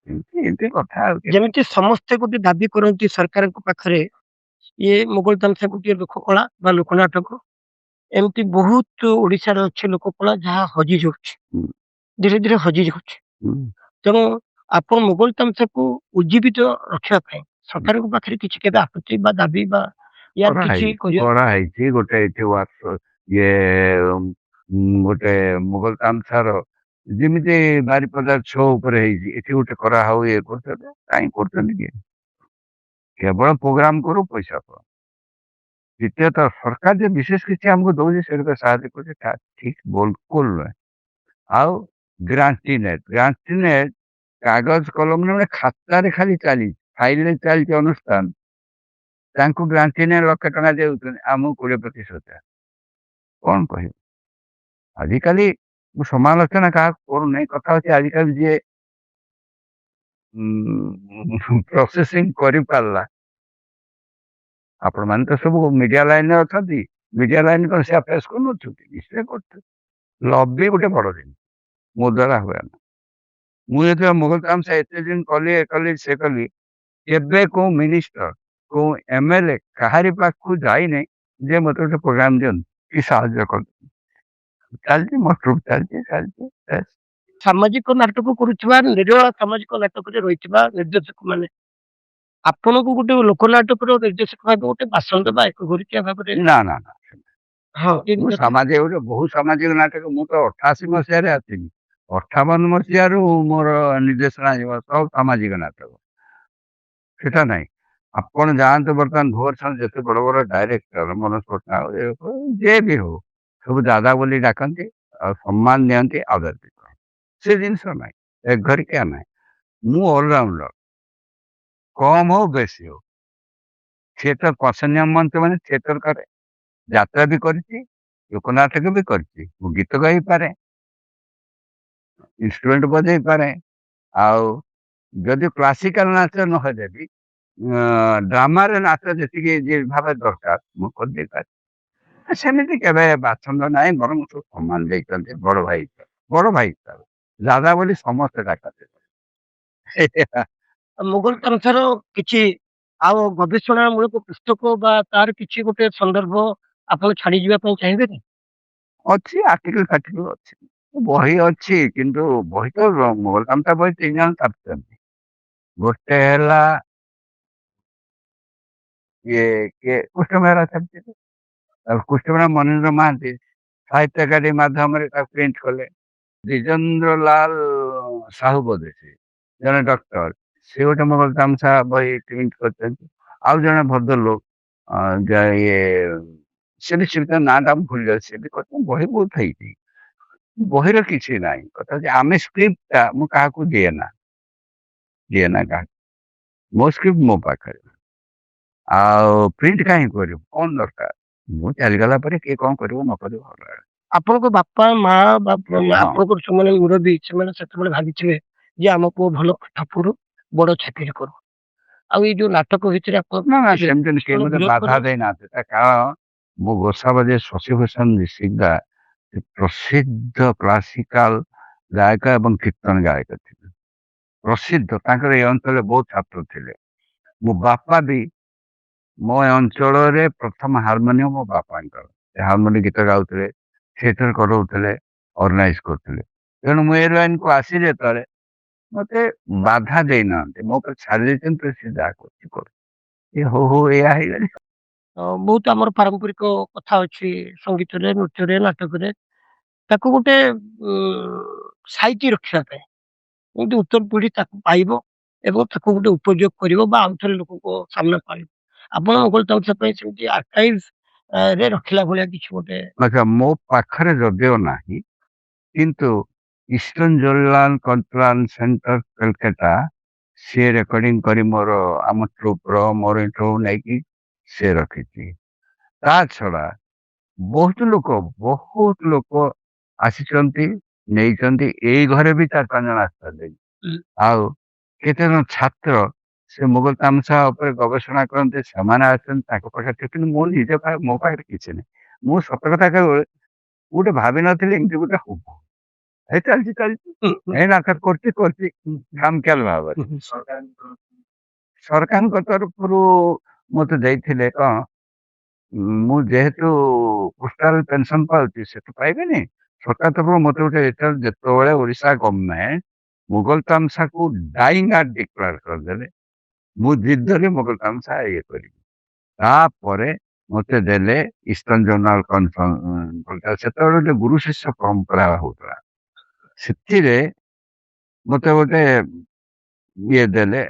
ଏମିତି କଥା ଆଉ। ଯେମିତି ସମସ୍ତେ ଗୋଟେ ଦାବି କରନ୍ତି ସରକାରଙ୍କ ପାଖରେ, ଇଏ ମୋଗଲ ତାମସା ଗୋଟିଏ ଲୋକକଳା ବା ଲୋକନାଟକ, ଏମିତି ବହୁତ ଓଡିଶାରେ ଅଛି ଲୋକକଳା ଯାହା ହଜି ଯାଉଛି, ହୁଁ। ଧୀରେ ଧୀରେ ହଜି ଯାଉଛି। ତେଣୁ ଆପଣ ମୋଗଲ ତାମସାକୁ ଉଜ୍ଜୀବିତ ରଖିବା ପାଇଁ ସରକାରଙ୍କ ପାଖରେ କିଛି କେବେ ଆପତ୍ତି ବା ଦାବି ବା ୟାର କିଛି କରାହେଇଛି। ଗୋଟେ ଏଠି ଇଏ ଗୋଟେ ମୋଗଲ ତାମସାର ଯେମିତି ବାରିପଦା ଛଅ ଉପରେ ହେଇଛି, ଏଠି ଗୋଟେ କରାହଉ, ଇଏ କରୁଛନ୍ତି। କାହିଁ କରୁଛନ୍ତି କି? କେବଳ ପ୍ରୋଗ୍ରାମ କରୁ, ପଇସା ପାଉ। ଦ୍ୱିତୀୟତଃ ସରକାର ଯେ ବିଶେଷ କିଛି ଆମକୁ ଦଉଛି ସେଟା ସାହାଯ୍ୟ କରୁଛି, ଠିକ ବିଲକୁଲ ନୁହେଁ। ଆଉ ଗ୍ରାଣ୍ଟିନେଟ କାଗଜ କଲମରେ ମାନେ ଖାତାରେ ଖାଲି ଚାଲିଛି, ଫାଇଲରେ ଚାଲିଛି ଅନୁଷ୍ଠାନ, ତାଙ୍କୁ ଗ୍ରାଣ୍ଟିନେଟ ଲକ୍ଷେ ଟଙ୍କା ଦେଉଛନ୍ତି, ଆମକୁ 20-25,000। କଣ କହିବ? ଆଜିକାଲି ମୁଁ ସମାଲୋଚନା କାହାକୁ କରୁନାହିଁ, କଥା ହଉଛି ଆଜିକାଲି ଯିଏ ପ୍ରୋସେସିଂ କରିପାରିଲା, ଆପଣ ମାନେ ତ ସବୁ ମିଡିଆ ଲାଇନରେ ଅଛନ୍ତି, ମିଡିଆ ଲାଇନ କଣ ସେ ଫେସ୍ କରୁନଛନ୍ତି? ନିଶ୍ଚୟ କରୁଛନ୍ତି। ଲବି ଗୋଟେ ବଡ ଜିନିଷ, ମୋ ଦ୍ୱାରା ହୁଏ ନା। ମୁଁ ଯେତେବେଳେ ମୋଗଲ ତାମସା ଏତେ ଦିନ କଲି ସେ କଲି, କେବେ କୋଉ ମିନିଷ୍ଟର କୋଉ MLA କାହାରି ପାଖକୁ ଯାଇନି ଯେ ମତେ ଗୋଟେ ପ୍ରୋଗ୍ରାମ ଦିଅନ୍ତୁ କି ସାହାଯ୍ୟ କରନ୍ତୁ। ଚାଲିଛି, ମସରୁଫ ଚାଲିଛି। ସାମାଜିକ ନାଟକ କରୁଥିବା, ନିରଳ ସାମାଜିକ ନାଟକରେ ରହିଥିବା ନିର୍ଦ୍ଦେଶକ ମାନେ ଆପଣଙ୍କୁ ଗୋଟେ ଲୋକନାଟକର ନିର୍ଦ୍ଦେଶକ ଭାବେ ଗୋଟେ ବାସନ୍ଦ ବା ଏକ ଘରିକିଆ ଭାବରେ ନା, ହଁ ମୁଁ ବହୁ ସାମାଜିକ ନାଟକ, ମୁଁ ତ 88 ମସିହାରେ ଆସିଲି, 58 ମସିହାରୁ ମୋର ନିର୍ଦ୍ଦେଶନା ସବୁ ସାମାଜିକ ନାଟକ। ସେଟା ନାହିଁ। ଆପଣ ଯାଆନ୍ତୁ ବର୍ତ୍ତମାନ ଭୁବନେଶ୍ୱର, ଯେତେ ବଡ ବଡ ଡାଇରେକ୍ଟର, ମନୋଜ ପଟ୍ଟନାୟକ ଯିଏ ବି ହଉ, ସବୁ ଦାଦା ବୋଲି ଡାକନ୍ତି, ଆଉ ସମ୍ମାନ ଦିଅନ୍ତି, ଆଦର ବି କରନ୍ତି। ସେ ଜିନିଷ ନାହିଁ, ଏକ ଘରିକିଆ ନାହିଁ। ମୁଁ ଅଲରାଉଣ୍ଡର, କମ ହଉ ବେଶୀ ହଉ। ଥିଏଟର ପ୍ରସନ୍ନ ମଞ୍ଚ ମାନେ ଥିଏଟର କରେ, ଯାତ୍ରା ବି କରିଛି, ଲୋକନାଟକ ବି କରିଛି। ମୁଁ ଗୀତ ଗାଇପାରେ, ଇନଷ୍ଟ୍ରୁମେଣ୍ଟ ବଜେଇ ପାରେ, ଆଉ ଯଦି କ୍ଲାସିକାଲ ନାଚ ନହେଲେ ବି ଡ୍ରାମାରେ ନାଚ ଯେତିକି ଭାବେ ଦରକାର ମୁଁ କରିଦେଇପାରେ। ସେମିତି କେବେ ବାଛନ୍ଦ ନାହିଁ, ବରଂ ସବୁ ସମ୍ମାନ ଦେଇଛନ୍ତି। ବଡ ଭାଇ ହିସାବରେ ଦାଦା ବୋଲି ସମସ୍ତେ ଡାକନ୍ତି। ମୋଗଲ ତାମସାର କିଛି ଆଉ ଗବେଷଣା ମୂଳକ ପୁସ୍ତକ ବା ତାର କିଛି ଗୋଟେ ସନ୍ଦର୍ଭ ଆପଣ ଛାଡି ଯିବା ପାଇଁ ଚାହିଁବେନି? ଅଛି, ଆର୍ଟିକଲ ଫାର୍ଟିକଲ ଅଛି, ବହି ଅଛି, କିନ୍ତୁ ବହି ତ ମୋଗଲ ତାମସା ବହି 3 ଜଣ ଛାପିଛନ୍ତି। ଗୋଟେ ହେଲା କିଏ କୃଷ୍ଣ ବେହେରା ଛାପିଥିଲେ, କୃଷ୍ଣ ବେହେରା ମନେନ୍ଦ୍ର ମହାନ୍ତି ସାହିତ୍ୟ ଏକାଡେମୀ ମାଧ୍ୟମରେ ତାକୁ ପ୍ରିଣ୍ଟ କଲେ। ଦ୍ୱିଜେନ୍ଦ୍ର ଲାଲ ସାହୁ ବୋଧେ ସେ ଜଣେ ଡକ୍ଟର, ସେ ଗୋଟେ ମୋଗଲ ତାମସା ବହି ପ୍ରିଣ୍ଟ କରିଛନ୍ତି। ଆଉ ଜଣେ ଭଦ୍ରଲୋକ ଇଏ ସେ ବି ନାଁଟା ମୁଁ ଭୁଲି ଯାଉଛି, ସେ ବି କରିଛନ୍ତି। ବହି ବହୁତ ହେଇଛି, ବହିର କିଛି ନାହିଁ। କଥା ହଉଛି ଆମେ ସ୍କ୍ରିପ୍ଟଟା ମୁଁ କାହାକୁ ଦିଏ ନା, ଦିଏ ନା କାହାକୁ। ମୋ ସ୍କ୍ରିପ୍ଟ ମୋ ପାଖରେ, ଆଉ ପ୍ରିଣ୍ଟ କାହିଁ କରିବୁ, କଣ ଦରକାର? ମୁଁ ଚାଲିଗଲା ପରେ କିଏ କଣ କରିବ ନ କରିବ ଅଲଗା। ଆପଣଙ୍କ ବାପା ମା ବା ହଁ। ଆପଣଙ୍କର ସେମାନେ ମୁରବୀ, ସେମାନେ ସେତେବେଳେ ଭାବିଥିବେ ଯେ ଆମ ପୁଅ ଭଲ ପାଠ ପଢୁ, ବଡ ଚାକିରି କରୁ। ଆଉ ଏଇ ଯୋଉ ନାଟକ ଭିତରେ ଆପଣ ନା ନା ଥିବେ, ସେମିତି କେହି ସେମାନେ ମତେ ବିରୋଧ ବାଧା କରନ୍ତି? ଦେଇନାହାନ୍ତି। ତା କାରଣ ମୁଁ ଗୋସାବାଜେ ଶଶିଭୂଷଣ ଋଷିଙ୍ଗା ପ୍ରସିଦ୍ଧ କ୍ଲାସିକାଲ ଗାୟକ ଏବଂ କୀର୍ତ୍ତନ ଗାୟକ ଥିଲେ, ପ୍ରସିଦ୍ଧ। ତାଙ୍କର ଏ ଅଞ୍ଚଳରେ ବହୁତ ଛାତ୍ର ଥିଲେ। ମୋ ବାପା ବି ମୋ ଅଞ୍ଚଳରେ ପ୍ରଥମ ହାରମୋନିୟମ ମୋ ବାପାଙ୍କର। ସେ ହାରମୋନି ଗୀତ ଗାଉଥିଲେ, ଥିଏଟର କରଉଥିଲେ, ଅର୍ଗାନାଇଜ କରୁଥିଲେ। ତେଣୁ ମୁଁ ଏ ଲାଇନକୁ ଆସିଲି ଯେତେବେଳେ ମତେ ବାଧା ଦେଇନାହାନ୍ତି, ମୋ ଉପରେ ଛାଡ଼ି ଦେଇଛନ୍ତି, ସେ ଯାହା କରୁଛି କରୁ। ଏ ହଉ ହଉ ଏଇଆ ହେଇଗଲି। ବହୁତ ଆମର ପାରମ୍ପରିକ କଥା ଅଛି ସଙ୍ଗୀତରେ, ନୃତ୍ୟରେ, ନାଟକରେ। ତାକୁ ଗୋଟେ ସାଇତି ରଖିବା ପାଇଁ ଯେମିତି ଉତ୍ତର ପିଢି ତାକୁ ପାଇବ ଏବଂ ତାକୁ ଗୋଟେ ଉପଯୋଗ କରିବ ବା ଆଉ ଥରେ ଲୋକଙ୍କ ସାମ୍ନାକୁ ଆଣିବ। ଆପଣ ମୋଗଲ ତାମସା ପାଇଁ ସେମିତି ଆର୍କାଇଭ ରେ ରଖିଲା ଭଳିଆ କିଛି ଗୋଟେ? ଆଚ୍ଛା, ମୋ ପାଖରେ ଯଦିଓ ନାହିଁ, କିନ୍ତୁ ଇଷ୍ଟର୍ଣ୍ଣ ଜୋରିଲାଲ କଲ୍ଚରାଲ ସେଣ୍ଟର କୋଲକାତା ସିଏ ରେକର୍ଡିଂ କରି ମୋର ଆମ ଟ୍ରୁପର ମୋର ଏଠୁ ନେଇକି ସେ ରଖିଛି। ତା ଛଡା ବହୁତ ଲୋକ ଆସିଛନ୍ତି, ନେଇଛନ୍ତି। ଏଇ ଘରେ ବି 4-5 ଜଣ ଆସିଛନ୍ତି। ଆଉ କେତେ ଜଣ ଛାତ୍ର ସେ ମୋଗଲ ତାମସା ଉପରେ ଗବେଷଣା କରନ୍ତି, ସେମାନେ ଆସନ୍ତି ତାଙ୍କ ପାଖରେ। କିନ୍ତୁ ମୋ ନିଜ ମୋ ପାଖରେ କିଛି ନାହିଁ। ମୁଁ ସତ କଥା କହିବି, ଗୋଟେ ଭାବିନଥିଲି ଏମିତି ଗୋଟେ ହବ। ଏ ଚାଲିଛି ଏ ନାଟକ କରୁଛି ଖାମଖିଆଲ ଭାବରେ। ସରକାରଙ୍କ ତରଫରୁ ମତେ ଦେଇଥିଲେ କଣ, ମୁଁ ଯେହେତୁ ପୋଷ୍ଟାଲ ପେନସନ ପାଉଛି, ସେଠୁ ପାଇବେନି। ସରକାର ତରଫରୁ ମତେ ଗୋଟେ ଯେତେବେଳେ ଓଡିଶା ଗଭର୍ଣ୍ଣମେଣ୍ଟ ମୋଗଲ ତାମସାକୁ ଡାଇଂ ଆର୍ଟ ଡିକ୍ଲେୟାର କରିଦେଲେ, ମୁଁ ଜିଦ୍ ଧରି ମୋଗଲ ତାମସା ଇଏ କରିବି। ତାପରେ ମତେ ଦେଲେ ଇଷ୍ଟର୍ଣ୍ଣ ଜର୍ନାଲ କନଫରେନ୍ସ। ସେତେବେଳେ ଗୋଟେ ଗୁରୁ ଶିଷ୍ୟ ପରମ୍ପରା ହଉଥିଲା, ସେଥିରେ ମତେ ଗୋଟେ ଇଏ ଦେଲେ,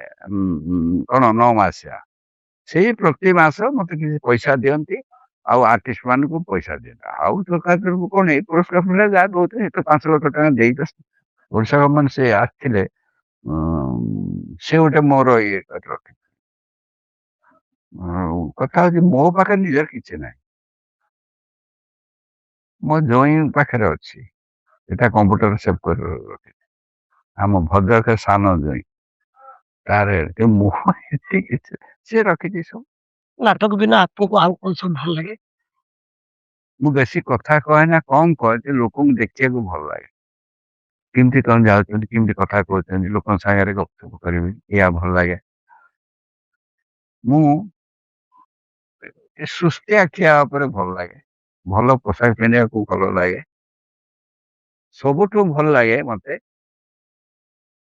କଣ 9 ମାସିଆ। ସେଇ ପ୍ରତି ମାସ ମତେ କିଛି ପଇସା ଦିଅନ୍ତି, ଆଉ ଆର୍ଟିଷ୍ଟ ମାନଙ୍କୁ ପଇସା ଦିଅନ୍ତି। ଆଉ ସରକାର ତରଫରୁ କଣ ଏଇ ପୁରସ୍କାର ମିଳିଲା ଯାହା ଦଉଥିଲେ, ଏତ 5 ଲକ୍ଷ ଟଙ୍କା ଦେଇକି ଓଡିଶା ଗଭର୍ଣ୍ଣମେଣ୍ଟ ସେ ଆସିଥିଲେ। ସେ ଗୋଟେ ମୋର ଇଏ କରି ରଖିଥିଲେ। କଥା ହଉଛି ମୋ ପାଖରେ ନିଜର କିଛି ନାହିଁ, ମୋ ଜଇଁ ପାଖରେ ଅଛି। ଏଟା କମ୍ପ୍ୟୁଟର ସେଭ୍ କରି ରଖିଛି, ଆମ ଭଦ୍ରକ ସାନ ଜଇଁ। ତାର ମୁଁ କିଛି ସେ ରଖିଛି ସବୁ। ନାଟକ ବିନା ଆପଣଙ୍କୁ ଆଉ କଣ ସବୁ ଭଲ ଲାଗେ? ମୁଁ ବେଶୀ କଥା କହେ ନା, କମ କହେ ଯେ ଲୋକଙ୍କୁ ଦେଖିବାକୁ ଭଲ ଲାଗେ। କେମିତି କଣ ଯାଉଛନ୍ତି, କେମିତି କଥା କହୁଛନ୍ତି, ଲୋକଙ୍କ ସାଙ୍ଗରେ ଗପସପ କରିବି, ଏଇଆ ଭଲ ଲାଗେ। ମୁଁ ସୁସ୍ଥିଆ ଖିଆ ଉପରେ ଭଲ ଲାଗେ, ଭଲ ପୋଷାକ ପିନ୍ଧିବାକୁ ଭଲ ଲାଗେ। ସବୁଠୁ ଭଲ ଲାଗେ ମତେ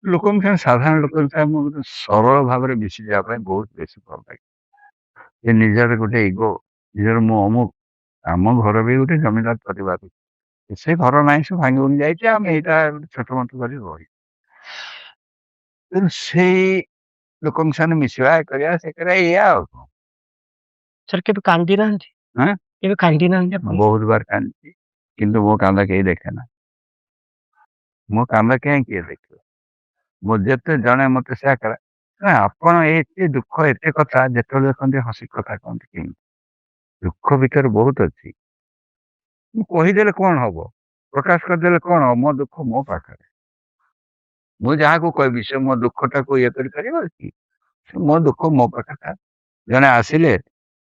ଲୋକଙ୍କ ସାଙ୍ଗେ, ସାଧାରଣ ଲୋକଙ୍କ ସାଙ୍ଗେ ମୁଁ ସରଳ ଭାବରେ ମିଶି ଯିବା ପାଇଁ ବହୁତ ବେଶୀ ଭଲ ଲାଗେ। ଯେ ନିଜର ଗୋଟେ ଇଗୋ, ନିଜର ମୁଁ ଅମୁକ, ଆମ ଘର ବି ଗୋଟେ ଜମିଦାର ପରିବାର, ସେ ଘର ନାହିଁ, ସେ ଭାଙ୍ଗି ଭୁଙ୍ଗି ଯାଇଛି, ଆମେ ଏଇଟା ଛୋଟ ମୋଟ କରି ରହି। ତେଣୁ ସେଇ ଲୋକଙ୍କ ସାଙ୍ଗେ ମିଶିବା, କରିବା, ସେ କରିବା, ଏଇଆ ଆଉ କଣ। ସାର୍ କେବେ କାନ୍ଦି ନାହାନ୍ତି? ହଁ, କେବେ କାନ୍ଦି ନାହାନ୍ତି ଆପଣ? ବହୁତ ବାର କାନ୍ଦିଛି, କିନ୍ତୁ ମୋ କାନ୍ଦ କେହି ଦେଖେ ନା। ମୋ କାନ୍ଦ କେହି କିଏ ଦେଖିବ? ମୋ ଯେତେ ଜଣେ ମତେ ସେୟା କରେ, ଆପଣ ଏତେ ଦୁଃଖ, ଏତେ କଥା, ଯେତେବେଳେ ଦେଖନ୍ତି ହସି କଥା କହନ୍ତି। କେମିତି ଦୁଃଖ ଭିତରେ ବହୁତ ଅଛି। ମୁଁ କହିଦେଲେ କଣ ହବ, ପ୍ରକାଶ କରିଦେଲେ କଣ ହବ? ମୋ ଦୁଃଖ ମୋ ପାଖରେ। ମୁଁ ଯାହାକୁ କହିବି ସେ ମୋ ଦୁଃଖଟାକୁ ଇଏ କରିପାରିବ କି? ମୋ ଦୁଃଖ ମୋ ପାଖରେ। ଜଣେ ଆସିଲେ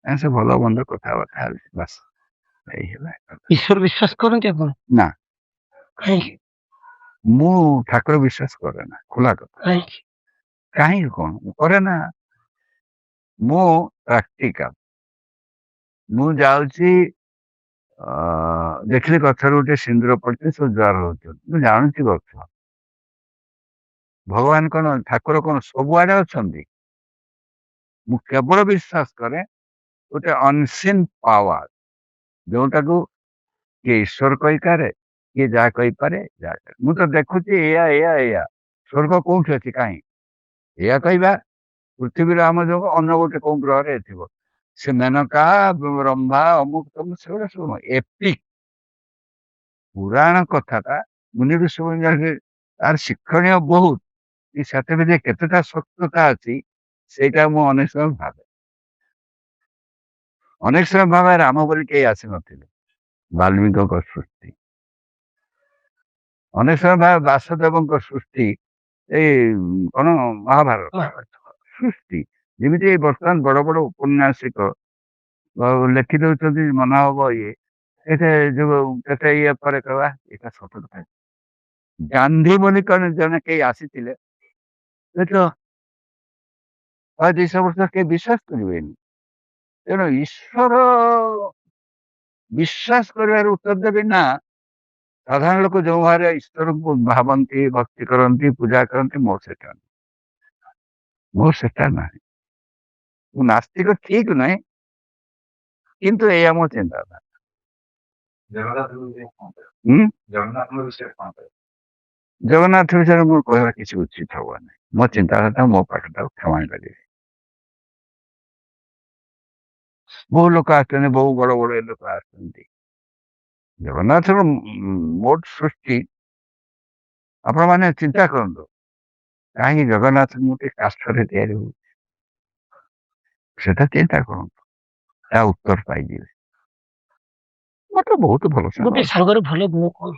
ସେ ଭଲ ମନ୍ଦ କଥାବାର୍ତ୍ତା ହେଲେ, ବାସ୍ ଏଇ ହେଲା। ଈଶ୍ୱର ବିଶ୍ୱାସ କରନ୍ତି ଆପଣ? ନା, କାହିଁକି? ମୁଁ ଠାକୁର ବିଶ୍ୱାସ କରେ ନା, ଖୋଲା କଥା। କାହିଁକି? କାହିଁକି କଣ, ମୁଁ କରେ ନା। ମୁଁ ପ୍ରାକ୍ଟିକାଲ। ମୁଁ ଯାଉଛି, ଦେଖିଲି ଗଛରେ ଗୋଟେ ସିନ୍ଦୁର ପଡିଛି, ସବୁ ଜୁହାର ହଉଛନ୍ତି, ମୁଁ ଜାଣୁଛି ଗଛ। ଭଗବାନ କଣ, ଠାକୁର କଣ ସବୁଆଡେ ଅଛନ୍ତି? ମୁଁ କେବଳ ବିଶ୍ୱାସ କରେ ଗୋଟେ ଅନସିନ୍ ପାୱାର, ଯୋଉଟାକୁ କିଏ ଈଶ୍ୱର କହିପାରେ, କିଏ ଯାହା କହିପାରେ, ଯାହା କରେ। ମୁଁ ତ ଦେଖୁଛି ଏଇଆ ଏଇଆ ଏଇଆ। ସ୍ୱର୍ଗ କୋଉଠି ଅଛି, କାହିଁ ଏଇଆ କହିବା? ପୃଥିବୀର ଆମ ଯୋଗ ଅନ୍ୟ ଗୋଟେ କୋଉ ଗ୍ରହରେ ଥିବ। ସେ ମେନକା, ରମ୍ଭା, ଅମୁକ ତମୁକ, ସେଗୁଡା ସବୁ ଏପିକ୍ ପୁରାଣ କଥାଟା। ମୁନି ଋଷି ତାର ଶିକ୍ଷଣୀୟ ବହୁତ, କି ସେଥିରେ ଯେ କେତେଟା ସତ୍ୟତା ଅଛି ସେଇଟା ମୁଁ ଅନେକ ସମୟ ଭାବେ। ଅନେକ ସମୟ ଭାବେ ରାମ ବୋଲି କେହି ଆସିନଥିଲେ, ବାଲ୍ମୀକିଙ୍କ ସୃଷ୍ଟି। ଅନେକ ସମୟ ଭାବେ ବ୍ୟାସଦେବଙ୍କ ସୃଷ୍ଟି ଏଇ କଣ ମହାଭାରତ ସୃଷ୍ଟି। ଯେମିତି ବର୍ତ୍ତମାନ ବଡ ବଡ ଉପନ୍ୟାସିକ ଲେଖି ଦଉଛନ୍ତି, ମନା ହବ ଇଏ ଏତେ ଯୋଉ କେତେ ଇଏ ପରେ କହିବା ଏଇଟା ସତ କଥା। ଗାନ୍ଧୀ ବୋଲି କଣ ଜଣେ କେହି ଆସିଥିଲେ, ଏ ତ 100-200 ବର୍ଷ କେହି ବିଶ୍ୱାସ କରିବେନି। ତେଣୁ ଈଶ୍ୱର ବିଶ୍ୱାସ କରିବାରେ ଉତ୍ତର ଦେବେ ନା। ସାଧାରଣ ଲୋକ ଯୋଉ ଭାବରେ ଈଶ୍ୱରଙ୍କୁ ଭାବନ୍ତି, ଭକ୍ତି କରନ୍ତି, ପୂଜା କରନ୍ତି, ମୋର ସେଟା ନାହିଁ। ମୁଁ ନାସ୍ତିକ ଠିକ ନାହିଁ, କିନ୍ତୁ ଏଇଆ ମୋ ଚିନ୍ତାଧାରା। ଜଗନ୍ନାଥ ବିଷୟରେ ମୋର କହିବା କିଛି ଉଚିତ ହବ ନାହିଁ। ମୋ ଚିନ୍ତାଧାରା ମୋ ପାଠଟାକୁ କ୍ଷମା କରିବେ। ବହୁ ଲୋକ ଆସୁଛନ୍ତି, ବହୁ ବଡ ବଡ ଲୋକ ଆସୁଛନ୍ତି। ଜଗନ୍ନାଥର ମୋଟ ସୃଷ୍ଟି ଆପଣ ମାନେ ଚିନ୍ତା କରନ୍ତୁ, କାହିଁକି ଜଗନ୍ନାଥ ଗୋଟେ କାଷ୍ଠରେ ତିଆରି ହଉଛି, ସେଟା ଚିନ୍ତା କରନ୍ତୁ, ତା ଉତ୍ତର ପାଇଯିବେ। ମତେ ବହୁତ ଭଲ ଗୋଟେ ସାଙ୍ଗ। ସାଙ୍ଗର ଭଲ ଗୁଣ କଣ?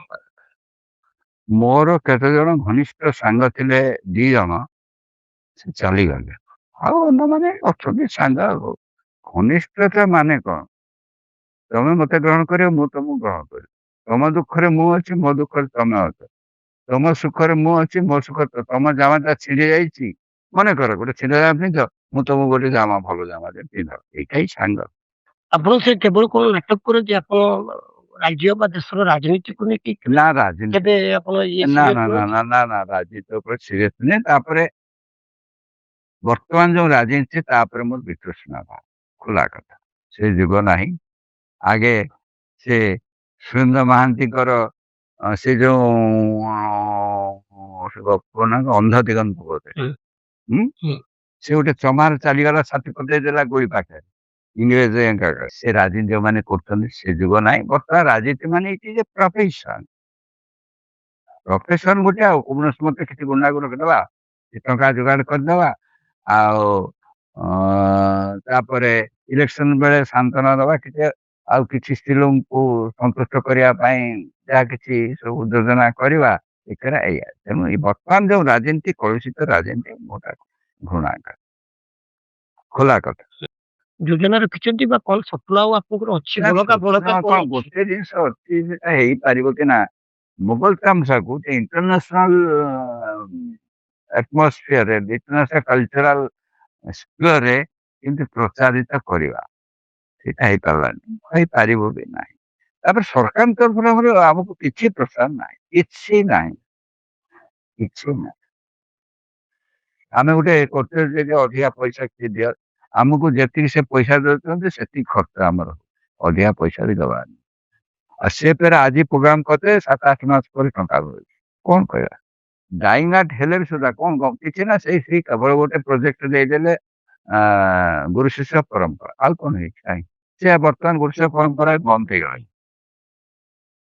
ମୋର କେତେ ଜଣ ଘନିଷ୍ଠ ସାଙ୍ଗ ଥିଲେ, 2 ଜଣ ସେ ଚାଲିଗଲେ। ଆଉ ଅନ୍ୟମାନେ ଅଛନ୍ତି ସାଙ୍ଗ। ଆଉ ଘନିଷ୍ଠତା ମାନେ କଣ? ତମେ ମତେ ଗ୍ରହଣ କରିବ, ମୁଁ ତମକୁ ଗ୍ରହଣ କରିବି। ତମ ଦୁଃଖରେ ମୁଁ ଅଛି, ମୋ ଦୁଃଖରେ ତମେ ଅଛ। ତମ ସୁଖରେ ମୁଁ ଅଛି, ମୋ ସୁଖରେ ତମ ଜାମାଟା ଛିଣ୍ଡି ଯାଇଛି, ମନେକର ଗୋଟେ ଛିଣ୍ଡା ଜାମା ପିନ୍ଧ, ମୁଁ ତମକୁ ଗୋଟେ ଜାମା, ଭଲ ଜାମା ପିନ୍ଧ। ଏଇଟା ହିଁ ସାଙ୍ଗ। ଆପଣ ସେ କେବଳ କଣ ନାଟକ କରନ୍ତି? ଆପଣ ରାଜ୍ୟ ବା ଦେଶର ରାଜନୀତିକୁ ନେଇକି ନା ରାଜନୀତି, କେବେ ଆପଣ ଇଏ ନା serious ନା ନା ନୁହନ୍ତି? ନା ନା ନା ରାଜନୀତି ଉପରେ ସିରିୟସ ନୁହେଁ। ତାପରେ ବର୍ତ୍ତମାନ ଯୋଉ ରାଜନୀତି ତା ଉପରେ ମୋର ବିତୃଷ୍ଣା ଭାବ, ଖୋଲା କଥା। ସେ ଯୁଗ ନାହିଁ। ଆଗେ ସେ ସୁରେନ୍ଦ୍ର ମହାନ୍ତିଙ୍କର ସେ ଯୋଉ ସେ ଗପ ନା ଅନ୍ଧ ଦିଗନ୍ତ ବୋଧେ, ହୁଁ, ହୁଁ। ସେ ଗୋଟେ ଚମାର ଚାଲିଗଲା, ଛାତି ପକେଇ ଦେଲା ଗୁଳି ପାଖରେ, ଇଂରେଜ ସେ ରାଜନୀତି ଯୋଉମାନେ କରୁଛନ୍ତି ସେ ଯୁଗ ନାହିଁ। ବର୍ତ୍ତମାନ ରାଜନୀତି ମାନେ ଇଟ୍ ଇଜ ଏ ପ୍ରଫେସନ ଗୋଟେ। ଆଉ କୌଣସି ମତେ କିଛି ଗୁଣ୍ଡାଗୁଣ୍ଡ କରିଦବା, ଟଙ୍କା ଯୋଗାଡ଼ କରିଦବା, ଆଉ ତାପରେ ଇଲେକ୍ସନ ବେଳେ ସାନ୍ତ୍ୱନା ଦବା, କିଛି ଆଉ କିଛି ସ୍ତ୍ରୀ ଲୋକଙ୍କୁ ସନ୍ତୁଷ୍ଟ କରିବା ପାଇଁ ଯାହା କିଛି ସବୁ ଯୋଜନା କରିବା, ଏକରା ଏଇଆ। ତେଣୁ ଏଇ ବର୍ତ୍ତମାନ ଯୋଉ ରାଜନୀତି, କଳୁଷିତ ରାଜନୀତି, ମୁଁ ତାକୁ ଘୃଣା କରେ, ଖୋଲା କଥା। ଯୋଜନା ରଖିଛନ୍ତି ବା କଣ ସ୍ୱପ୍ନ ଆଉ ଆପଣଙ୍କର ଅଛି? ନା, ବଳକା ବଳକା କଣ କଣ ଅଛି? ଗୋଟେ ଜିନିଷ ଅଛି, ସେଟା ହେଇପାରିବ କି ନା, ମୋଗଲ ତାମସାକୁ ଇଣ୍ଟରନ୍ୟାସନାଲ ଆଟମୋସ୍ଫିୟରରେ, ଇଣ୍ଟରନ୍ୟାସନାଲ କଲଚରାଲ ସ୍ପିୟରରେ କିନ୍ତୁ ପ୍ରଚାରିତ କରିବା, ସେଇଟା ହେଇପାରିଲାନି, ହେଇପାରିବ ବି ନାହିଁ। ତାପରେ ସରକାରଙ୍କ ତରଫରୁ ଆମକୁ କିଛି ପ୍ରୋତ୍ସାହନ ନାହିଁ, କିଛି ନାହିଁ, କିଛି ନାହିଁ। ଆମେ ଗୋଟେ କରୁଛେ ଯେ ଅଧିକା ପଇସା କିଛି ଦିଅ, ଆମକୁ ଯେତିକି ସେ ପଇସା ଦଉଛନ୍ତି ସେତିକି ଖର୍ଚ୍ଚ ଆମର, ଅଧିକା ପଇସା ବି ଦବାନି। ଆଉ ସେ ଫେରେ ଆଜି ପ୍ରୋଗ୍ରାମ କରିତେ 7-8 ମାସ ପରେ ଟଙ୍କା ମିଳୁଛି। କଣ କହିବା? ଡାଇନାଟ ହେଲେ ବି ସୁଦ୍ଧା କଣ କିଛି ନା, ସେଇ କେବଳ ଗୋଟେ ପ୍ରୋଜେକ୍ଟ ଦେଇଦେଲେ ଗୁରୁ ଶିଷ୍ୟ ପରମ୍ପରା, ଆଉ କଣ ହେଇଛି କାହିଁ? ସେ ବର୍ତ୍ତମାନ ଗୁରୁ ଶିଷ୍ୟ ପରମ୍ପରା ବନ୍ଦ ହେଇଗଲାଣି।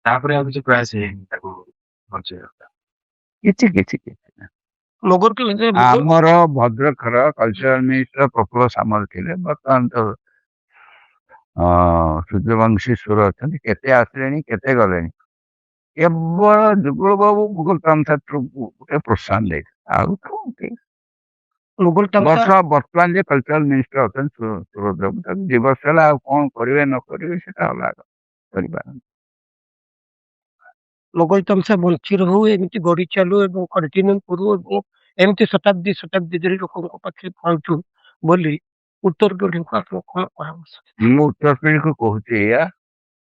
ତାପରେ ଆଉ କିଛି ପ୍ରୟାସ ହେଇନି ତାକୁ ବଞ୍ଚେଇବା। କିଛି କିଛି କିଛି ନା। ମୋଗଲ ମୋଗଲ ଆମର ଭଦ୍ରକର କଲଚରାଲ ମିନିଷ୍ଟର ପ୍ରଫୁଲ୍ଲ ସାମଲ ଥିଲେ, ବର୍ତ୍ତମାନ ତ ସୂର୍ଯ୍ୟବଂଶୀ ସୁର ଅଛନ୍ତି, କେତେ ଆସିଲେଣି କେତେ ଗଲେଣି। କେବଳ ଯୁଗଳ ବାବୁ ମୁଗଲ ତାମସାକୁ ଗୋଟେ ପ୍ରୋତ୍ସାହନ ଦେଇଥିଲେ, ଆଉ କଣ? ମୋଗଲ ତାମସା ବର୍ତ୍ତମାନ ଯେ କଲଚରାଲ ମିନିଷ୍ଟର ଅଛନ୍ତି ସୁରଜ ବାବୁ, ତାକୁ 2 ବର୍ଷ ହେଲା, ଆଉ କଣ କରିବେ ନ କରିବେ ସେଟା ଅଲଗା, କରିପାରନ୍ତି। ମୋଗଲ ତାମସା ବଞ୍ଚି ରହୁ, ଏମିତି ଗଡି ଚାଲୁ ଏବଂ କଣ୍ଟିନ୍ୟୁ କରୁ, ଏବଂ ଏମିତି ଶତାବ୍ଦୀ ଶତାବ୍ଦୀ ଧରି ଲୋକଙ୍କ ପାଖରେ ପହଞ୍ଚୁ ବୋଲି ଉତ୍ତର ପିଢ଼ିଙ୍କୁ ଆପଣ କଣ ପରାମର୍ଶ? ମୁଁ ଉତ୍ତର ପିଢ଼ିକୁ କହୁଛି ଏଇଆ,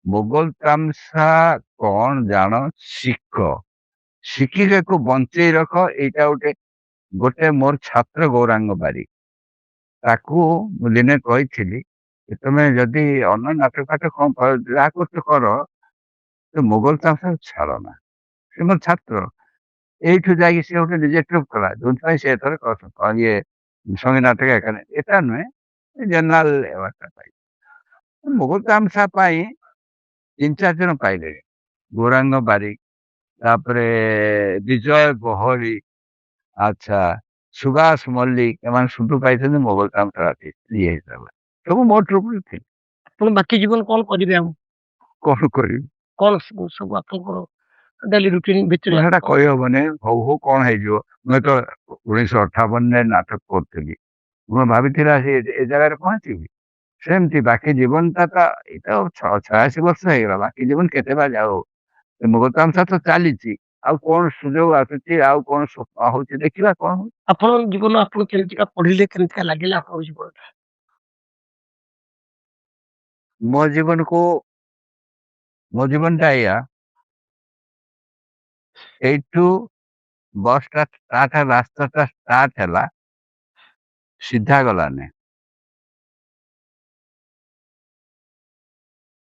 ମୋଗଲ ତାମସା କଣ ଜାଣ, ଶିଖିକି ତାକୁ ବଞ୍ଚେଇ ରଖ। ଏଇଟା ଗୋଟେ ମୋର ଛାତ୍ର ଗୌରାଙ୍ଗ ବାରିକ, ତାକୁ ମୁଁ ଦିନେ କହିଥିଲି ଯେ ତମେ ଯଦି ଅନ୍ୟ ନାଟକ ଫାଟକ କଣ ଯାହା କରୁଛ କର, ତ ମୋଗଲ ତାମସା ଛାଡ ନା। ସେ ମୋର ଛାତ୍ର, ଏଇଠୁ ଯାଇକି ସେ ଗୋଟେ ରିଜେକ୍ଟ କଲା, ଯୋଉଥିପାଇଁ ସେ ଏଥର ଇଏ ସଙ୍ଗୀତ ନାଟକ ଏକାଡେମୀ, ଏଟା ନୁହେଁ ଜେନେରାଲ ଆୱାର୍ଡଟା ପାଇ। ମୋଗଲ ତାମସା ପାଇଁ 3-4 ଜଣ ପାଇଲେଣି, ଗୌରାଙ୍ଗ ବାରିକ, ତାପରେ ବିଜୟ ବହଳି, ଆଚ୍ଛା ସୁଭାଷ ମଲ୍ଲିକ ଏମାନେ ସୁଯୋଗ ପାଇଛନ୍ତି ମୋଗଲ ସାମ୍ରାଜ୍ୟ ଇଏ ହିସାବରେ ସବୁ ମୋ ଟ୍ରୁପରେ ଥିଲେ। ଆପଣ ବାକି ଜୀବନ କଣ କରିବେ ଆଉ? କଣ କରିବି କଣ ସବୁ ଆପଣଙ୍କର ଡେଲି ରୁଟିନ ଭିତରେ ସେଟା କହିହବନି ହଉ ହଉ କଣ ହେଇଯିବ। ମୁଁ ତ 1958ରେ ନାଟକ କରୁଥିଲି ମୁଁ ଭାବିଥିଲି ଆସି ଏ ଜାଗାରେ ପହଞ୍ଚିବି ସେମିତି ବାକି ଜୀବନଟା ତ ଏଇଟା 86 ବର୍ଷ ହେଇଗଲା ବାକି ଜୀବନ କେତେ ବା ଯାଉ ମୋଗଲ ତାମସା ତ ଚାଲିଛି ଆଉ କଣ ସୁଯୋଗ ଆସୁଛି ଆଉ କଣ ସ୍ୱପ୍ନ ହଉଛି ଦେଖିବା କଣ ହଉଛି। ଆପଣଙ୍କ ଜୀବନ ଆପଣ କେମିତିକା ପଢିଲେ କେମିତିକା ଲାଗିଲା ଆପଣଙ୍କ ଜୀବନ? ମୋ ଜୀବନକୁ ମୋ ଜୀବନଟା ଏଇଆ ଏଇଠୁ ବସଟା ଷ୍ଟାର୍ଟ ହେଲା ରାସ୍ତାଟା ଷ୍ଟାର୍ଟ ହେଲା ସିଧା ଗଲାନି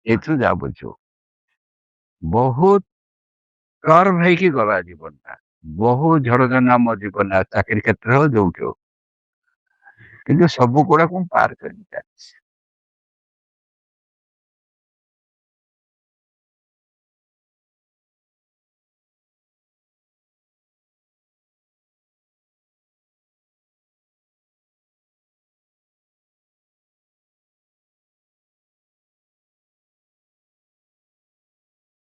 ଏଠୁ ଯାଉଛୁ ବହୁତ କର୍ଭ ହେଇକି ଗଲା ଜୀବନଟା ବହୁତ ଝଡ଼ଝଞ୍ଜା ମୋ ଜୀବନ ଚାକିରି କ୍ଷେତ୍ର ହଉ ଯୋଉଠି ହଉ କିନ୍ତୁ ସବୁ ଗୁଡାକୁ ମୁଁ ପାର କରି ଚାଲିଛି।